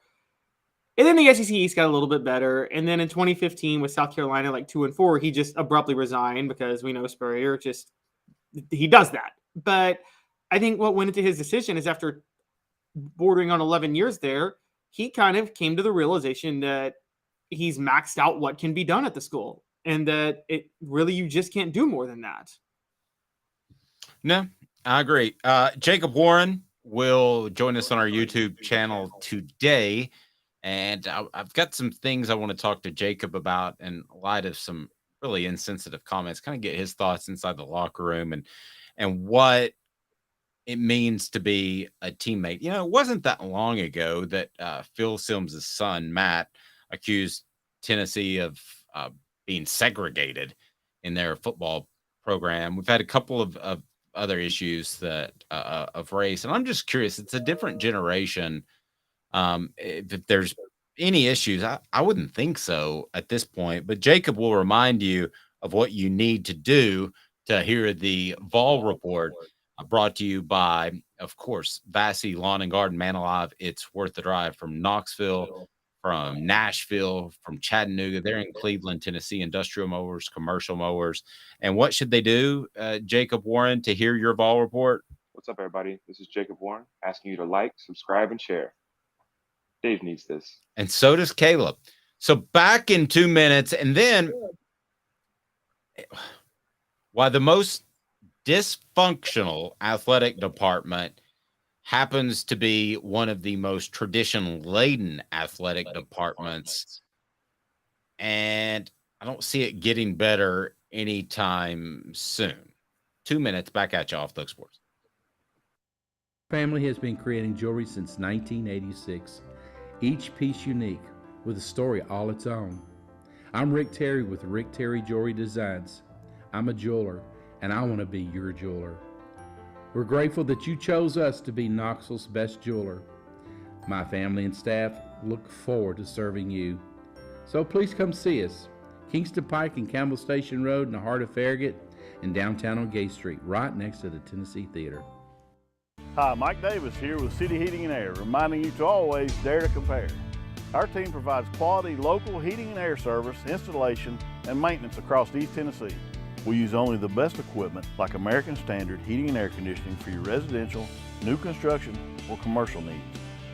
And then the SEC East got a little bit better. And then in 2015 with South Carolina, like 2-4, he just abruptly resigned because we know Spurrier he does that. But I think what went into his decision is after bordering on 11 years there, he kind of came to the realization that he's maxed out what can be done at the school and that you just can't do more than that. No, I agree. Jacob Warren will join us on our YouTube channel today. And I've got some things I want to talk to Jacob about in light of some really insensitive comments, kind of get his thoughts inside the locker room and what it means to be a teammate. You know, it wasn't that long ago that Phil Sims' son, Matt, accused Tennessee of being segregated in their football program. We've had a couple of other issues that of race. And I'm just curious, it's a different generation. If there's any issues, I wouldn't think so at this point, but Jacob will remind you of what you need to do to hear the Vol Report, brought to you by, of course, Vassy Lawn and Garden, Man Alive. It's worth the drive from Knoxville, from Nashville, from Chattanooga. They're in Cleveland, Tennessee, industrial mowers, commercial mowers. And what should they do, Jacob Warren, to hear your Vol Report? What's up, everybody? This is Jacob Warren asking you to like, subscribe, and share. Dave needs this. And so does Caleb. So back in 2 minutes. And then why the most dysfunctional athletic department happens to be one of the most tradition-laden athletic departments, and I don't see it getting better anytime soon. 2 minutes, back at you off the sports. Family has been creating jewelry since 1986, each piece unique with a story all its own. I'm Rick Terry with Rick Terry Jewelry Designs. I'm a jeweler, and I want to be your jeweler. We're grateful that you chose us to be Knoxville's best jeweler. My family and staff look forward to serving you. So please come see us. Kingston Pike and Campbell Station Road in the heart of Farragut, and downtown on Gay Street, right next to the Tennessee Theater. Hi, Mike Davis here with City Heating and Air, reminding you to always dare to compare. Our team provides quality local heating and air service, installation, and maintenance across East Tennessee. We use only the best equipment like American Standard heating and air conditioning for your residential, new construction, or commercial needs.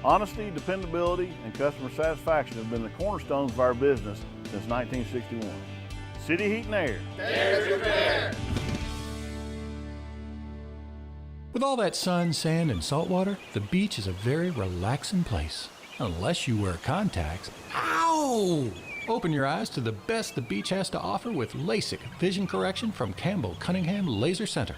Honesty, dependability, and customer satisfaction have been the cornerstones of our business since 1961. City Heat and Air. Dare to compare. With all that sun, sand, and salt water, the beach is a very relaxing place. Unless you wear contacts. Ow! Open your eyes to the best the beach has to offer with LASIK vision correction from Campbell Cunningham Laser Center.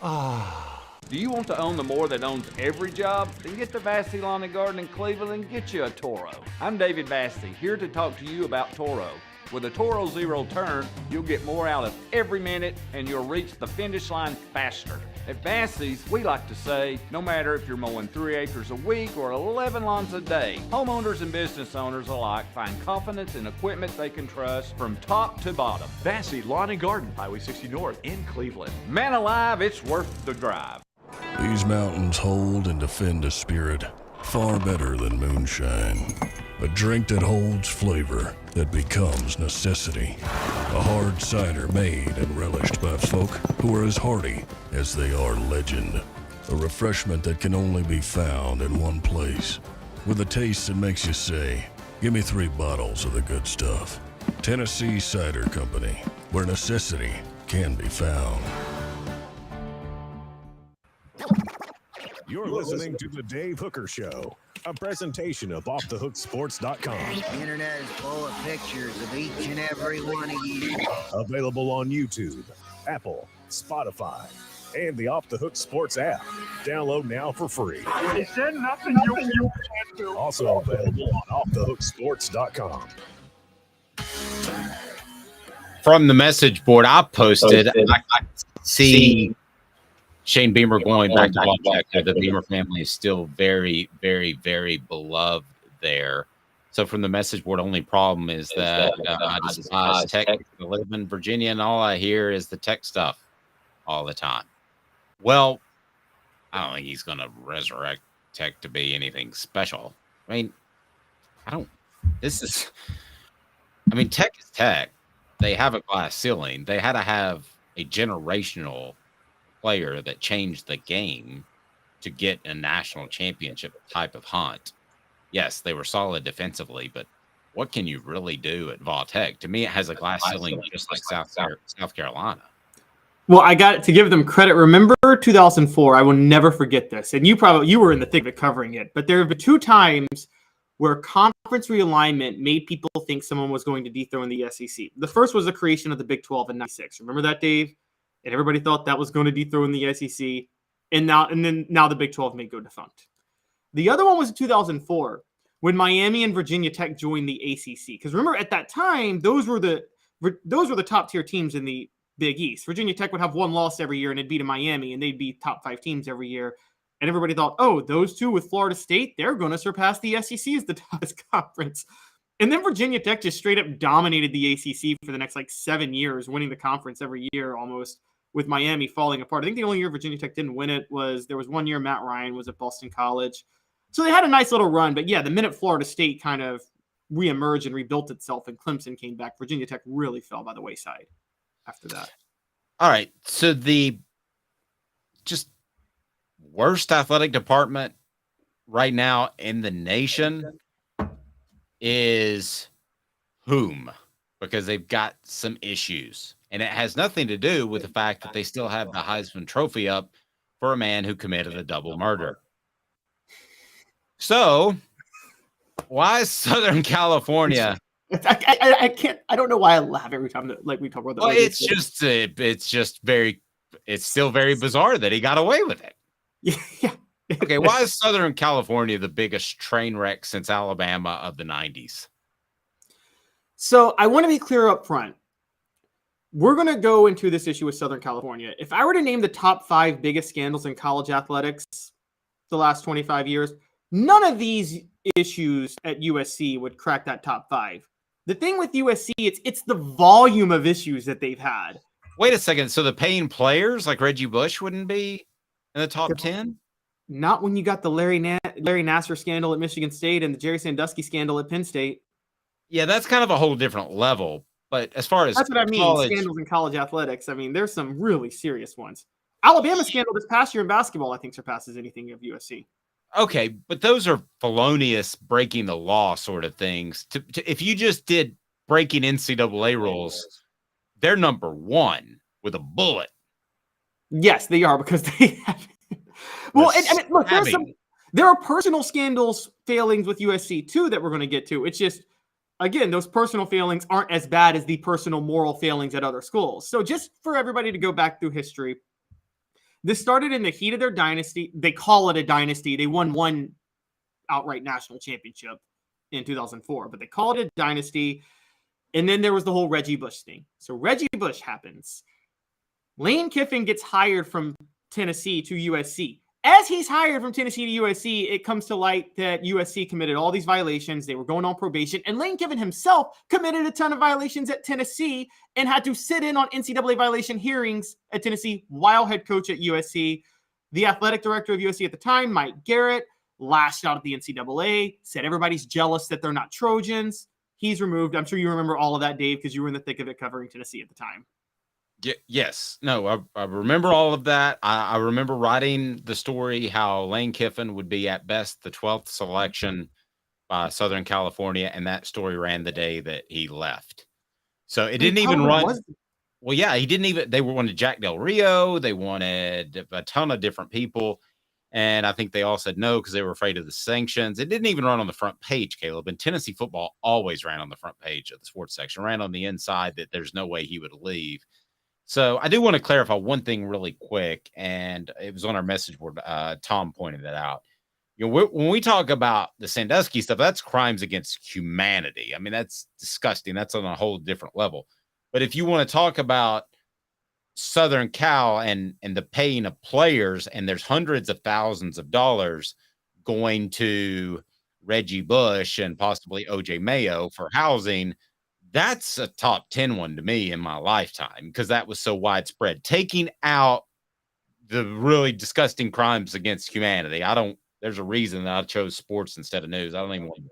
Ah. Do you want to own the more that owns every job? Then get to Vassy Lawn and Garden in Cleveland and get you a Toro. I'm David Vassy, here to talk to you about Toro. With a Toro Zero Turn, you'll get more out of every minute and you'll reach the finish line faster. At Vassy's, we like to say, no matter if you're mowing 3 acres a week or 11 lawns a day, homeowners and business owners alike find confidence in equipment they can trust from top to bottom. Vassy Lawn and Garden, Highway 60 North in Cleveland. Man alive, it's worth the drive. These mountains hold and defend a spirit far better than moonshine. A drink that holds flavor that becomes necessity. A hard cider made and relished by folk who are as hearty as they are legend. A refreshment that can only be found in one place. With a taste that makes you say, give me 3 bottles of the good stuff. Tennessee Cider Company, where necessity can be found. You're listening to The Dave Hooker Show, a presentation of OffTheHookSports.com. The internet is full of pictures of each and every one of you. Available on YouTube, Apple, Spotify, and the Off the Hook Sports app. Download now for free. He said nothing you can't do. Also available on OffTheHookSports.com. From the message board I posted, I see Shane Beamer going back to Ball. The Beamer family is still very, very, very beloved there. So from the message board, only problem is that I despise tech. I live in Virginia, and all I hear is the tech stuff all the time. Well, I don't think he's going to resurrect tech to be anything special. I mean, tech is tech. They have a glass ceiling. They had to have a generational player that changed the game to get a national championship type of hunt. Yes, they were solid defensively, but what can you really do at Vol Tech? To me, it has a glass ceiling just like South Carolina. Well, I got to give them credit. Remember 2004? I will never forget this. And you were in the thick of it covering it. But there have been 2 times where conference realignment made people think someone was going to dethrone the SEC. The first was the creation of the Big 12 in '96. Remember that, Dave? And everybody thought that was going to dethrone the SEC. And now the Big 12 may go defunct. The other one was in 2004 when Miami and Virginia Tech joined the ACC. Because remember, at that time, those were the top tier teams in the Big East. Virginia Tech would have 1 loss every year and it'd beat a Miami, and they'd be top 5 teams every year. And everybody thought, oh, those 2 with Florida State, they're going to surpass the SEC as the toughest conference. And then Virginia Tech just straight up dominated the ACC for the next 7 years, winning the conference every year almost, with Miami falling apart. I think the only year Virginia Tech didn't win it was there was 1 year Matt Ryan was at Boston College. So they had a nice little run. But yeah, the minute Florida State kind of reemerged and rebuilt itself and Clemson came back, Virginia Tech really fell by the wayside after that. All right. So the just worst athletic department right now in the nation is whom? Because they've got some issues. And it has nothing to do with the fact that they still have the Heisman Trophy up for a man who committed a double murder. So, why is Southern California? I can't. I don't know why I laugh every time that we talk about that. Well, it's still very bizarre that he got away with it. Yeah. Okay, why is Southern California the biggest train wreck since Alabama of the 90s? So I want to be clear up front. We're going to go into this issue with Southern California. If I were to name the top 5 biggest scandals in college athletics the last 25 years, none of these issues at USC would crack that top 5. The thing with USC, it's the volume of issues that they've had. Wait a second. So the paying players like Reggie Bush wouldn't be in the top 10? Not when you got the Larry Nassar scandal at Michigan State and the Jerry Sandusky scandal at Penn State. Yeah, that's kind of a whole different level. But as far as that's what I mean, scandals in college athletics. I mean, there's some really serious ones. Alabama scandal this past year in basketball, I think, surpasses anything of USC. Okay, but those are felonious, breaking the law sort of things. If you just did breaking NCAA rules, they're number 1 with a bullet. Yes, they are, because they have. Well, and look, there are personal scandals failings with USC too that we're going to get to. It's just, again, those personal failings aren't as bad as the personal moral failings at other schools. So just for everybody to go back through history, this started in the heat of their dynasty. They call it a dynasty. They won one outright national championship in 2004, but they call it a dynasty. And then there was the whole Reggie Bush thing. So Reggie Bush happens. Lane Kiffin gets hired from Tennessee to USC. As he's hired from Tennessee to USC, it comes to light that USC committed all these violations. They were going on probation. And Lane Kiffin himself committed a ton of violations at Tennessee and had to sit in on NCAA violation hearings at Tennessee while head coach at USC. The athletic director of USC at the time, Mike Garrett, lashed out at the NCAA, said everybody's jealous that they're not Trojans. He's removed. I'm sure you remember all of that, Dave, because you were in the thick of it covering Tennessee at the time. Yes. No, I remember all of that. I remember writing the story how Lane Kiffin would be at best the 12th selection by Southern California, and that story ran the day that he left. So it didn't even run. Well, yeah, he didn't even. They wanted Jack Del Rio. They wanted a ton of different people. And I think they all said no because they were afraid of the sanctions. It didn't even run on the front page, Caleb. And Tennessee football always ran on the front page of the sports section, ran on the inside that there's no way he would leave. So I do want to clarify one thing really quick, and it was on our message board. Tom pointed that out. You know, when we talk about the Sandusky stuff, that's crimes against humanity. I mean, that's disgusting. That's on a whole different level. But if you want to talk about Southern Cal and the paying of players, and there's hundreds of thousands of dollars going to Reggie Bush and possibly OJ Mayo for housing, that's a top 10 one to me in my lifetime because that was so widespread. Taking out the really disgusting crimes against humanity. There's a reason that I chose sports instead of news. I don't even want to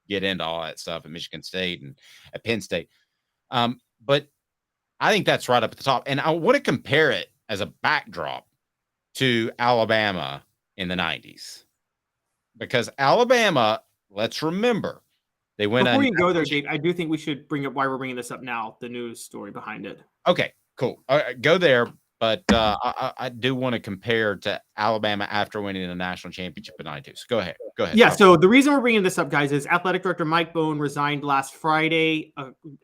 get into all that stuff at Michigan State and at Penn State. But I think that's right up at the top. And I want to compare it as a backdrop to Alabama in the 90s. Because Alabama, let's remember, they went Before you go there, Dave, I do think we should bring up why we're bringing this up now, the news story behind it. Okay, cool. Go there. But I do want to compare to Alabama after winning the national championship in 92. So go ahead. Yeah, so the reason we're bringing this up, guys, is athletic director Mike Bohn resigned last Friday.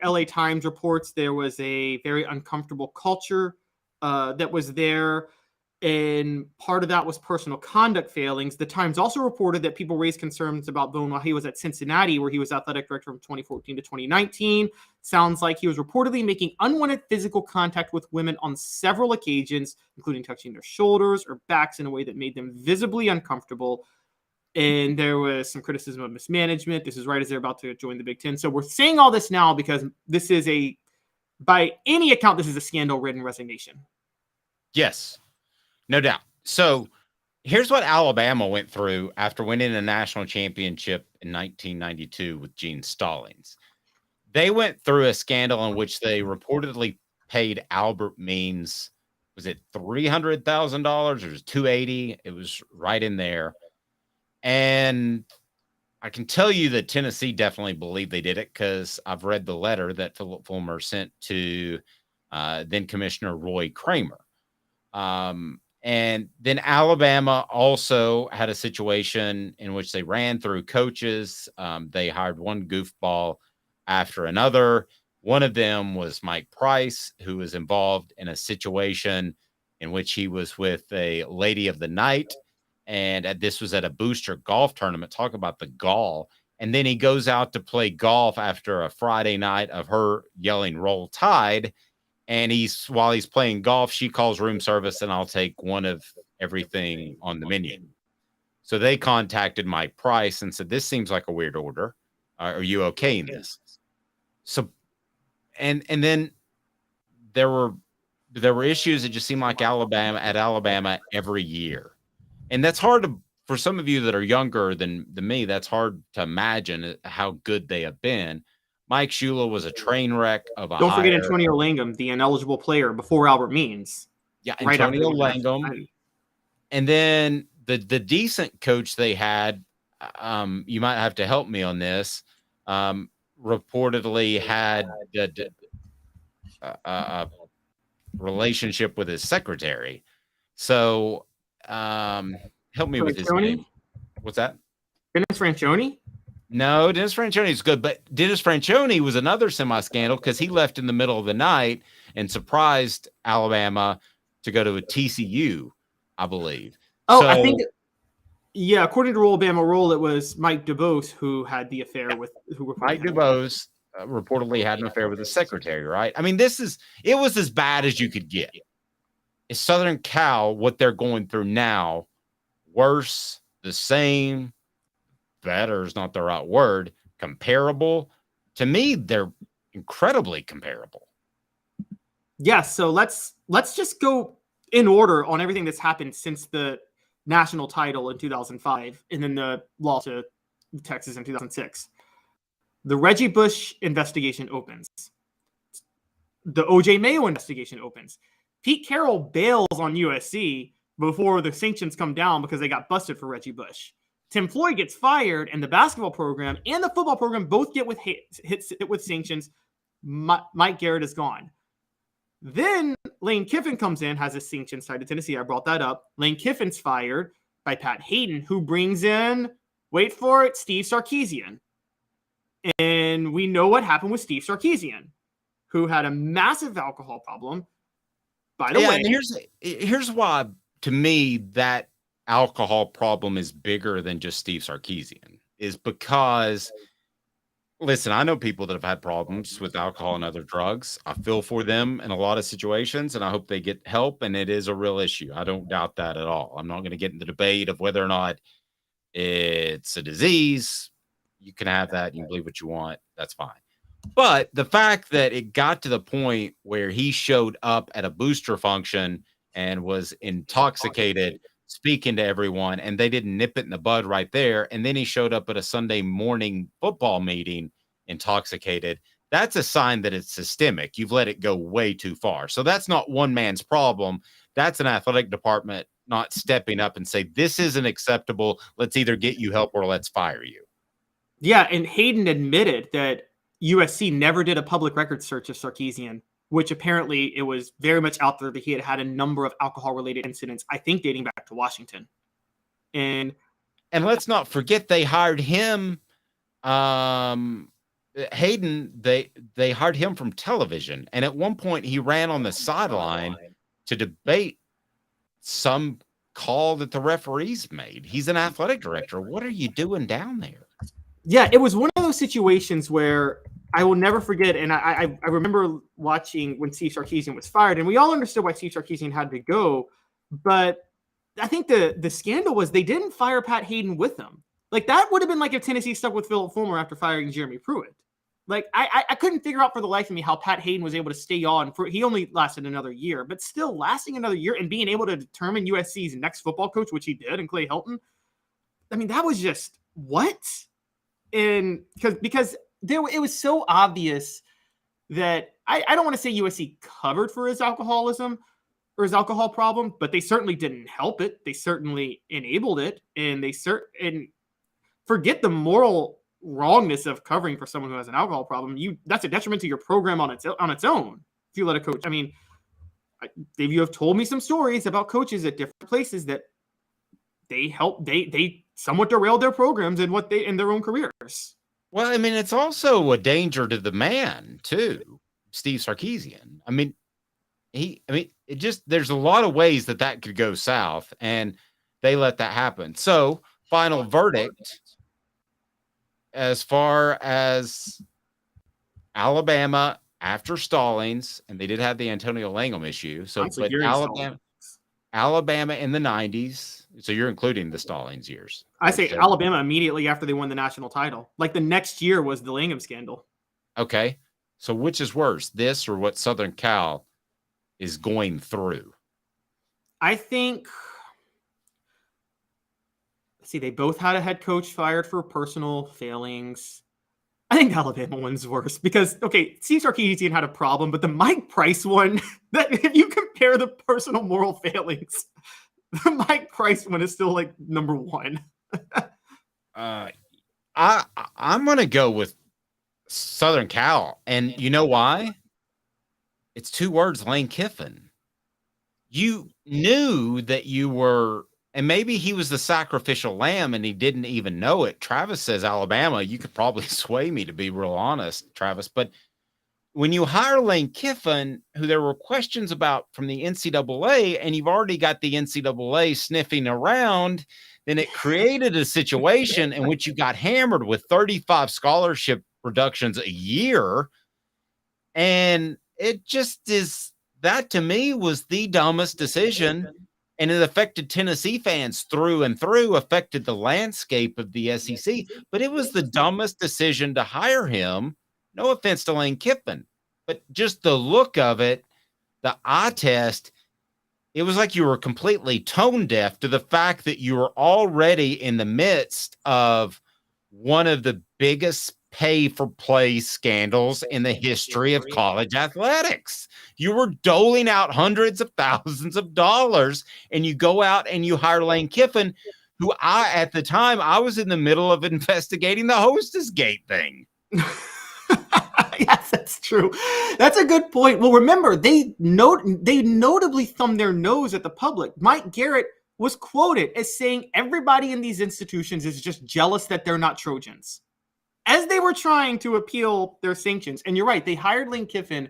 LA Times reports there was a very uncomfortable culture that was there. And part of that was personal conduct failings. The Times also reported that people raised concerns about Bohn while he was at Cincinnati, where he was athletic director from 2014 to 2019. Sounds like he was reportedly making unwanted physical contact with women on several occasions, including touching their shoulders or backs in a way that made them visibly uncomfortable. And there was some criticism of mismanagement. This is right as they're about to join the Big Ten. So we're saying all this now because this is by any account, this is a scandal-ridden resignation. Yes. No doubt. So here's what Alabama went through after winning a national championship in 1992 with Gene Stallings. They went through a scandal in which they reportedly paid Albert Means, was it $300,000 or was it $280,000? It was right in there. And I can tell you that Tennessee definitely believed they did it because I've read the letter that Philip Fulmer sent to then Commissioner Roy Kramer. And then Alabama also had a situation in which they ran through coaches. They hired one goofball after another. One of them was Mike Price, who was involved in a situation in which he was with a lady of the night. And this was at a booster golf tournament. Talk about the gall. And then he goes out to play golf after a Friday night of her yelling "Roll Tide." And while he's playing golf, she calls room service, and I'll take one of everything on the menu. So they contacted Mike Price and said, "This seems like a weird order. Are you okay in this?" So, and then there were issues that just seemed like Alabama every year, and that's hard for some of you that are younger than me. That's hard to imagine how good they have been. Mike Shula was a train wreck of a Don't forget hire. Antonio Langham, the ineligible player before Albert Means. Yeah, right Antonio after Langham. And then the decent coach they had, you might have to help me on this, reportedly had a relationship with his secretary. So help me with his name. What's that? Dennis Franchione? No, Dennis Franchione is good, but Dennis Franchione was another semi-scandal because he left in the middle of the night and surprised Alabama to go to a TCU, I believe. Oh, so, I think, yeah, according to Alabama rule, it was Mike DuBose who had the affair with Mike DuBose reportedly had an affair with the secretary, right? I mean, it was as bad as you could get. Is Southern Cal, what they're going through now, worse, the same, better is not the right word, comparable? To me, they're incredibly comparable. Yeah, so let's just go in order on everything that's happened since the national title in 2005 and then the loss to Texas in 2006. The Reggie Bush investigation opens. The O.J. Mayo investigation opens. Pete Carroll bails on USC before the sanctions come down because they got busted for Reggie Bush. Tim Floyd gets fired, and the basketball program and the football program both get hit with sanctions. Mike Garrett is gone. Then Lane Kiffin comes in, has a sanctions tied to Tennessee. I brought that up. Lane Kiffin's fired by Pat Hayden, who brings in, wait for it, Steve Sarkisian. And we know what happened with Steve Sarkisian, who had a massive alcohol problem. By the way, and here's why, to me, that alcohol problem is bigger than just Steve Sarkisian, is because, listen, I know people that have had problems with alcohol and other drugs. I feel for them in a lot of situations, and I hope they get help, and it is a real issue. I don't doubt that at all. I'm not going to get in the debate of whether or not it's a disease. You can have that. You can believe what you want. That's fine. But the fact that it got to the point where he showed up at a booster function and was intoxicated, speaking to everyone, and they didn't nip it in the bud right there, and then he showed up at a Sunday morning football meeting intoxicated, that's a sign that it's systemic. You've let it go way too far. So that's not one man's problem. That's an athletic department not stepping up and say, this isn't acceptable. Let's either get you help or let's fire you. Yeah, and Hayden admitted that USC never did a public record search of Sarkisian, which apparently it was very much out there that he had had a number of alcohol-related incidents, I think dating back to Washington. And let's not forget they hired him, Hayden, they hired him from television. And at one point he ran on the sideline to debate some call that the referees made. He's an athletic director. What are you doing down there? Yeah, it was one of those situations where I will never forget, and I remember watching when Steve Sarkisian was fired, and we all understood why Steve Sarkisian had to go, but I think the scandal was they didn't fire Pat Hayden with him. Like, that would have been like if Tennessee stuck with Philip Fulmer after firing Jeremy Pruitt. Like, I couldn't figure out for the life of me how Pat Hayden was able to stay on. He only lasted another year, but still lasting another year and being able to determine USC's next football coach, which he did, and Clay Helton. I mean, that was just, what? And because it was so obvious that I don't want to say USC covered for his alcoholism or his alcohol problem, but they certainly didn't help it. They certainly enabled it, and and forget the moral wrongness of covering for someone who has an alcohol problem. That's a detriment to your program on its own if you let a coach. I mean, Dave, you have told me some stories about coaches at different places that they somewhat derailed their programs and in their own careers. Well, I mean, it's also a danger to the man too, Steve Sarkisian. I mean, there's a lot of ways that could go south, and they let that happen. So, final verdict as far as Alabama after Stallings, and they did have the Antonio Langham issue. So, but Alabama in the 90s. So you're including the Stallings years. I say Alabama immediately after they won the national title. Like the next year was the Langham scandal. Okay. So which is worse, this or what Southern Cal is going through? I think, they both had a head coach fired for personal failings. I think the Alabama one's worse because, Steve Sarkisian had a problem, but the Mike Price one, that if you compare the personal moral failings, the Mike Price one is still like number one. I'm going to go with Southern Cal. And you know why? It's 2 words, Lane Kiffin. You knew that you were, and maybe he was the sacrificial lamb and he didn't even know it. Travis says Alabama. You could probably sway me, to be real honest, Travis. But when you hire Lane Kiffin, who there were questions about from the NCAA, and you've already got the NCAA sniffing around, then it created a situation in which you got hammered with 35 scholarship reductions a year. And it just is, that to me was the dumbest decision. And it affected Tennessee fans through and through, affected the landscape of the SEC. But it was the dumbest decision to hire him. No offense to Lane Kiffin, but just the look of it, the eye test, it was like you were completely tone deaf to the fact that you were already in the midst of one of the biggest pay for play scandals in the history of college athletics. You were doling out hundreds of thousands of dollars, and you go out and you hire Lane Kiffin, who at the time, I was in the middle of investigating the Hostess Gate thing. Yes, that's true. That's a good point. Well, remember, they notably thumbed their nose at the public. Mike Garrett was quoted as saying everybody in these institutions is just jealous that they're not Trojans, as they were trying to appeal their sanctions. And you're right, they hired Lane Kiffin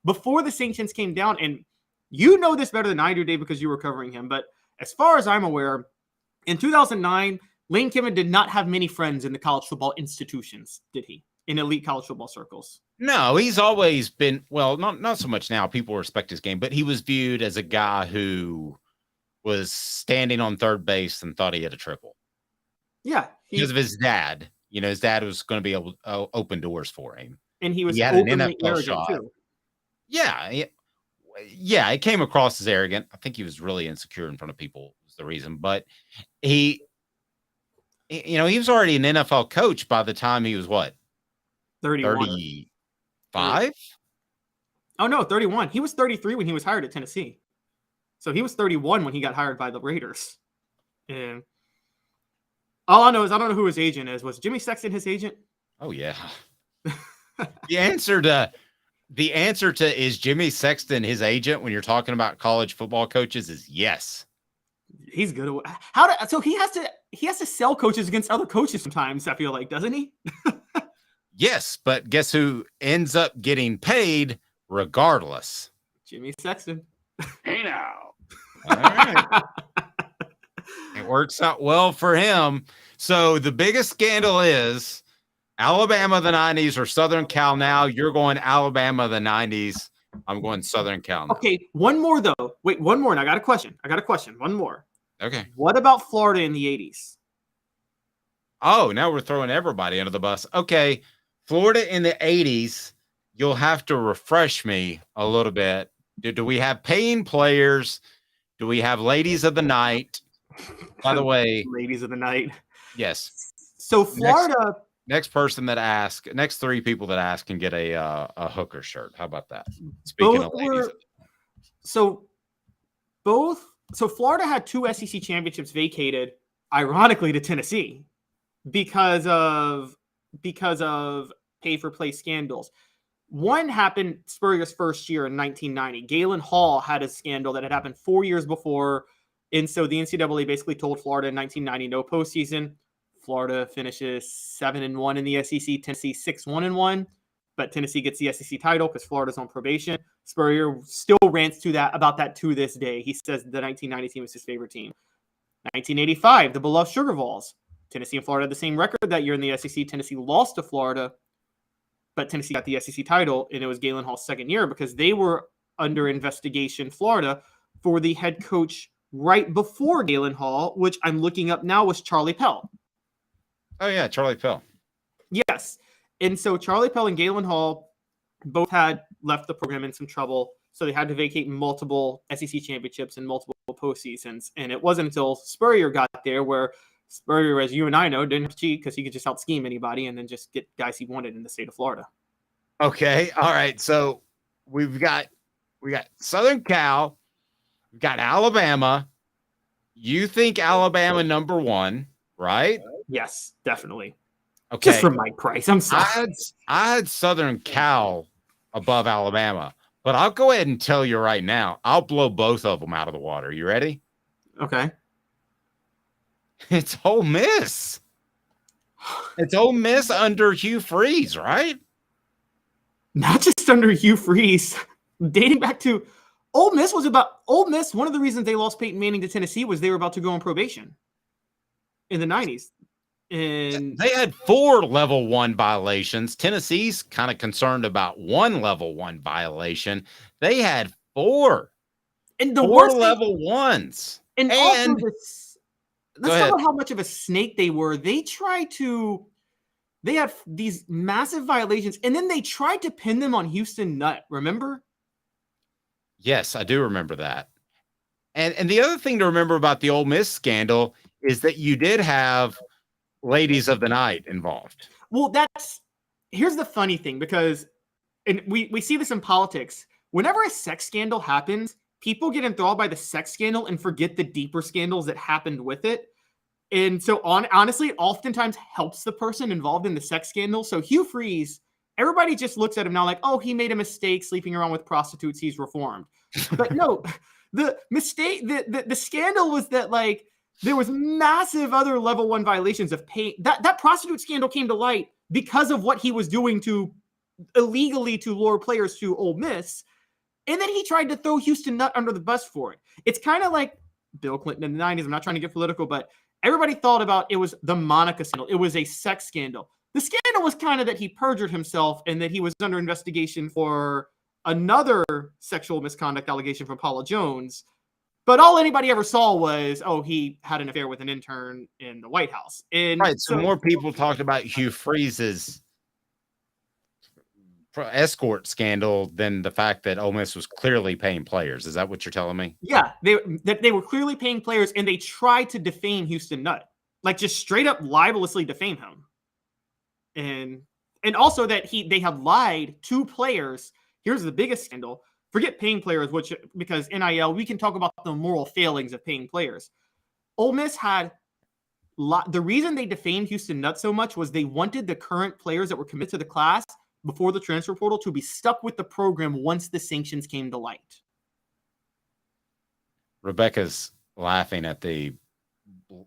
before the sanctions came down. And you know this better than I do, Dave, because you were covering him. But as far as I'm aware, in 2009, Lane Kiffin did not have many friends in the college football institutions, did he? In elite college football circles? No, he's always been, well, not so much now. People respect his game, but he was viewed as a guy who was standing on third base and thought he had a triple. Yeah. Because of his dad. You know, his dad was going to be able to open doors for him. And he was had openly an NFL arrogant shot. too. Yeah. It came across as arrogant. I think he was really insecure in front of people was the reason. But he was already an NFL coach by the time he was what? 31. 35? Oh, no, 31. He was 33 when he was hired at Tennessee. So he was 31 when he got hired by the Raiders. And all I know is I don't know who his agent is. Was Jimmy Sexton his agent? Oh, yeah. The answer to is Jimmy Sexton his agent when you're talking about college football coaches is yes. He's good. So he has to sell coaches against other coaches sometimes, I feel like, doesn't he? Yes, but guess who ends up getting paid regardless? Jimmy Sexton. Hey now. All right. It works out well for him. So the biggest scandal is Alabama the 90s or Southern Cal now. You're going Alabama the 90s. I'm going Southern Cal now. Okay, one more though. Wait, one more. And I got a question. One more. Okay. What about Florida in the 80s? Oh, now we're throwing everybody under the bus. Okay. Florida in the 80s, you'll have to refresh me a little bit. Do we have paying players? Do we have ladies of the night? By the way, ladies of the night. Yes. So Florida. Next person that asks, next 3 people that ask can get a hooker shirt. How about that? Speaking of ladies. So Florida had 2 SEC championships vacated, ironically, to Tennessee because of pay for play scandals. One happened Spurrier's first year in 1990. Galen Hall had a scandal that had happened 4 years before. And so the NCAA basically told Florida in 1990, no postseason. Florida finishes 7-1 in the SEC, Tennessee 6-1-1. But Tennessee gets the SEC title because Florida's on probation. Spurrier still rants about that to this day. He says the 1990 team is his favorite team. 1985, the beloved Sugar Vols. Tennessee and Florida had the same record that year in the SEC. Tennessee lost to Florida, but Tennessee got the SEC title, and it was Galen Hall's second year because they were under investigation, Florida, for the head coach right before Galen Hall, which I'm looking up now, was Charlie Pell. Oh, yeah, Charlie Pell. Yes. And so Charlie Pell and Galen Hall both had left the program in some trouble, so they had to vacate multiple SEC championships and multiple postseasons. And it wasn't until Spurrier got there where Spurrier, as you and I know, didn't have to cheat because he could just out-scheme anybody and then just get guys he wanted in the state of Florida. Okay. All right. So we got Southern Cal, we've got Alabama. You think Alabama number one, right? Yes, definitely. Okay. Just for Mike Price. I'm sorry. I had Southern Cal above Alabama, but I'll go ahead and tell you right now, I'll blow both of them out of the water. You ready? Okay. It's Ole Miss. It's Ole Miss under Hugh Freeze, right? Not just under Hugh Freeze. Dating back to Ole Miss, one of the reasons they lost Peyton Manning to Tennessee was they were about to go on probation in the 90s. And they had 4 level 1 violations. Tennessee's kind of concerned about 1 level 1 violation. They had 4. And the 4 worst level 1s. And also let's talk about how much of a snake they were. They had these massive violations, and then they tried to pin them on Houston Nutt, remember? Yes, I do remember that. And the other thing to remember about the Ole Miss scandal is that you did have ladies of the night involved. Well, here's the funny thing, because and we see this in politics. Whenever a sex scandal happens, people get enthralled by the sex scandal and forget the deeper scandals that happened with it. And so honestly, it oftentimes helps the person involved in the sex scandal. So Hugh Freeze, everybody just looks at him now like, oh, he made a mistake sleeping around with prostitutes. He's reformed. But no, the mistake, the scandal was that like there was massive other level 1 violations of pay. That prostitute scandal came to light because of what he was doing to illegally to lure players to Ole Miss. And then he tried to throw Houston Nutt under the bus for it. It's kind of like Bill Clinton in the 90s. I'm not trying to get political, but everybody thought about it was the Monica scandal. It was a sex scandal. The scandal was kind of that he perjured himself and that he was under investigation for another sexual misconduct allegation from Paula Jones. But all anybody ever saw was, oh, he had an affair with an intern in the White House. And right. So more people talked about Hugh Freeze's escort scandal than the fact that Ole Miss was clearly paying players. Is that what you're telling me? Yeah, they were clearly paying players, and they tried to defame Houston Nutt, like just straight up libelously defame him, and also that they had lied to players. Here's the biggest scandal: forget paying players, because NIL, we can talk about the moral failings of paying players. Ole Miss had the reason they defamed Houston Nutt so much was they wanted the current players that were committed to the class before the transfer portal to be stuck with the program once the sanctions came to light. Rebecca's laughing at the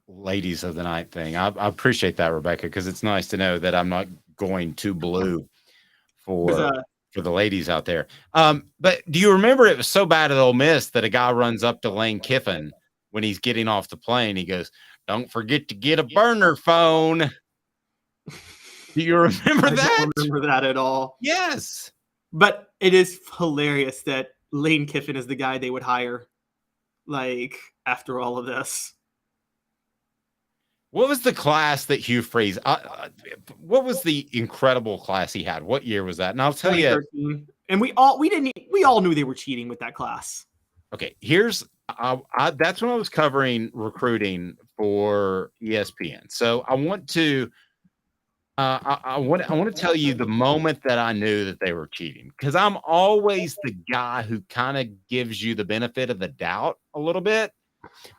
ladies of the night thing. I appreciate that, Rebecca, because it's nice to know that I'm not going too blue for the ladies out there. But do you remember it was so bad at Ole Miss that a guy runs up to Lane Kiffin when he's getting off the plane? He goes, "Don't forget to get a burner phone." Do you remember that? I don't remember that at all. Yes. But it is hilarious that Lane Kiffin is the guy they would hire, like, after all of this. What was the class that Hugh Freeze, what was the incredible class he had? What year was that? And I'll tell you. And we all knew they were cheating with that class. Okay, that's when I was covering recruiting for ESPN. So I want to tell you the moment that I knew that they were cheating, because I'm always the guy who kind of gives you the benefit of the doubt a little bit,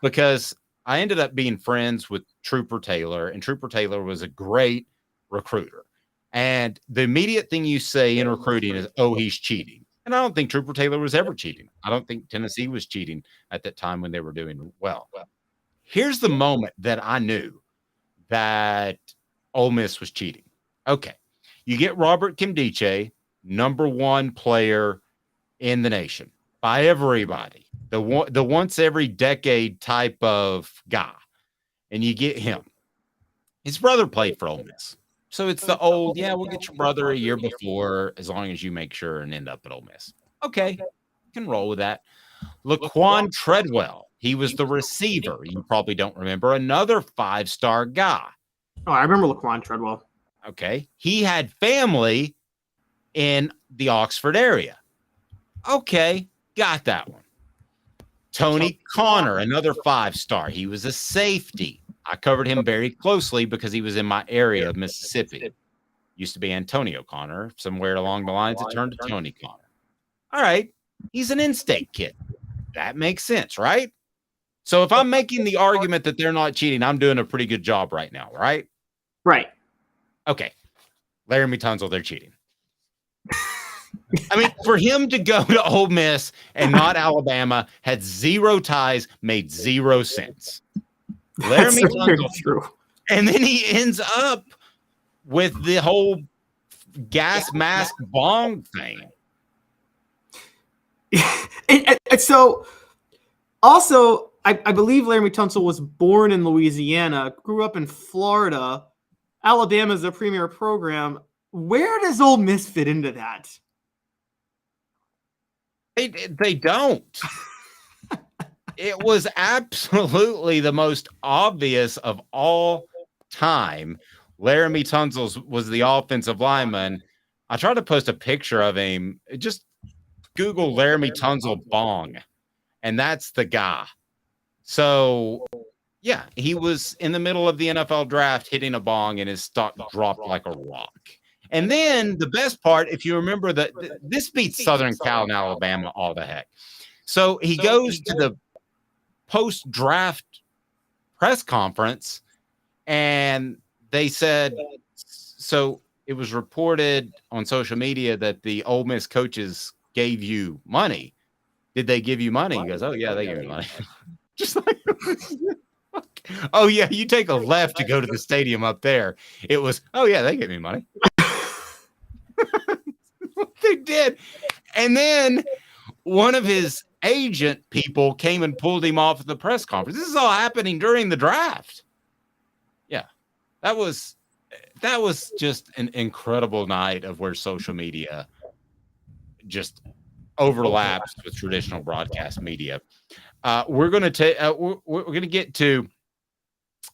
because I ended up being friends with Trooper Taylor, and Trooper Taylor was a great recruiter. And And the immediate thing you say in recruiting is, oh, he's cheating. And I don't think Trooper Taylor was ever cheating. I don't think Tennessee was cheating at that time when they were doing well. Here's the moment that I knew that Ole Miss was cheating. Okay. You get Robert Kimdiche, number one player in the nation by everybody, the once every decade type of guy. And you get him. His brother played for Ole Miss. So it's the old, yeah, we'll get your brother a year before as long as you make sure and end up at Ole Miss. Okay, you can roll with that. Laquan Treadwell, he was the receiver. You probably don't remember. Another 5-star guy. Oh, I remember Laquan Treadwell. Okay, he had family in the Oxford area. Okay, got that one. Tony Connor, another 5-star. He was a safety. I covered him very closely because he was in my area of Mississippi. Used to be Antonio Connor. Somewhere along the lines, it turned to Tony Connor. All right. He's an in-state kid. That makes sense, right? So if I'm making the argument that they're not cheating, I'm doing a pretty good job right now, right? Right. Okay. Laramie Tunsil, they're cheating. I mean, for him to go to Ole Miss and not Alabama, had 0 ties, made 0 sense. Laramie Tunsil, true. And then he ends up with the whole gas mask bong thing. and so, also, I believe Laramie Tunsil was born in Louisiana, grew up in Florida. Alabama is a premier program. Where does Ole Miss fit into that? They don't. It was absolutely the most obvious of all time. Laramie Tunsil was the offensive lineman. I tried to post a picture of him. Just Google Laramie Tunsil bong, and that's the guy. So, yeah, he was in the middle of the NFL draft hitting a bong, and his stock dropped like a rock. And then the best part, if you remember, that this beats Southern Cal and Alabama all the heck. So he goes to the post-draft press conference, and they said, so it was reported on social media that the Ole Miss coaches gave you money. Did they give you money? He goes, oh, yeah, they gave me money. Just like, oh, yeah, you take a left to go to the stadium up there. It was, oh, yeah, they gave me money. They did. And then one of his agent people came and pulled him off at the press conference. This is all happening during the draft. Yeah, that was just an incredible night of where social media just overlaps with traditional broadcast media. We're going to get to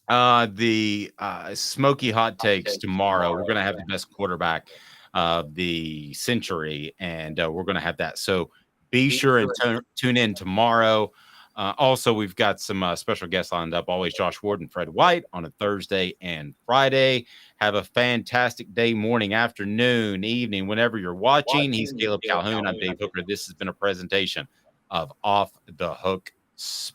the smoky hot takes tomorrow. We're going to have the best quarterback of the century, and we're going to have that. So be sure and tune in tomorrow. Also, we've got some special guests lined up. Always Josh Ward and Fred White on a Thursday and Friday. Have a fantastic day, morning, afternoon, evening, whenever you're watching. He's Caleb Calhoun. I'm Dave Hooker. This has been a presentation of Off the Hook Sports.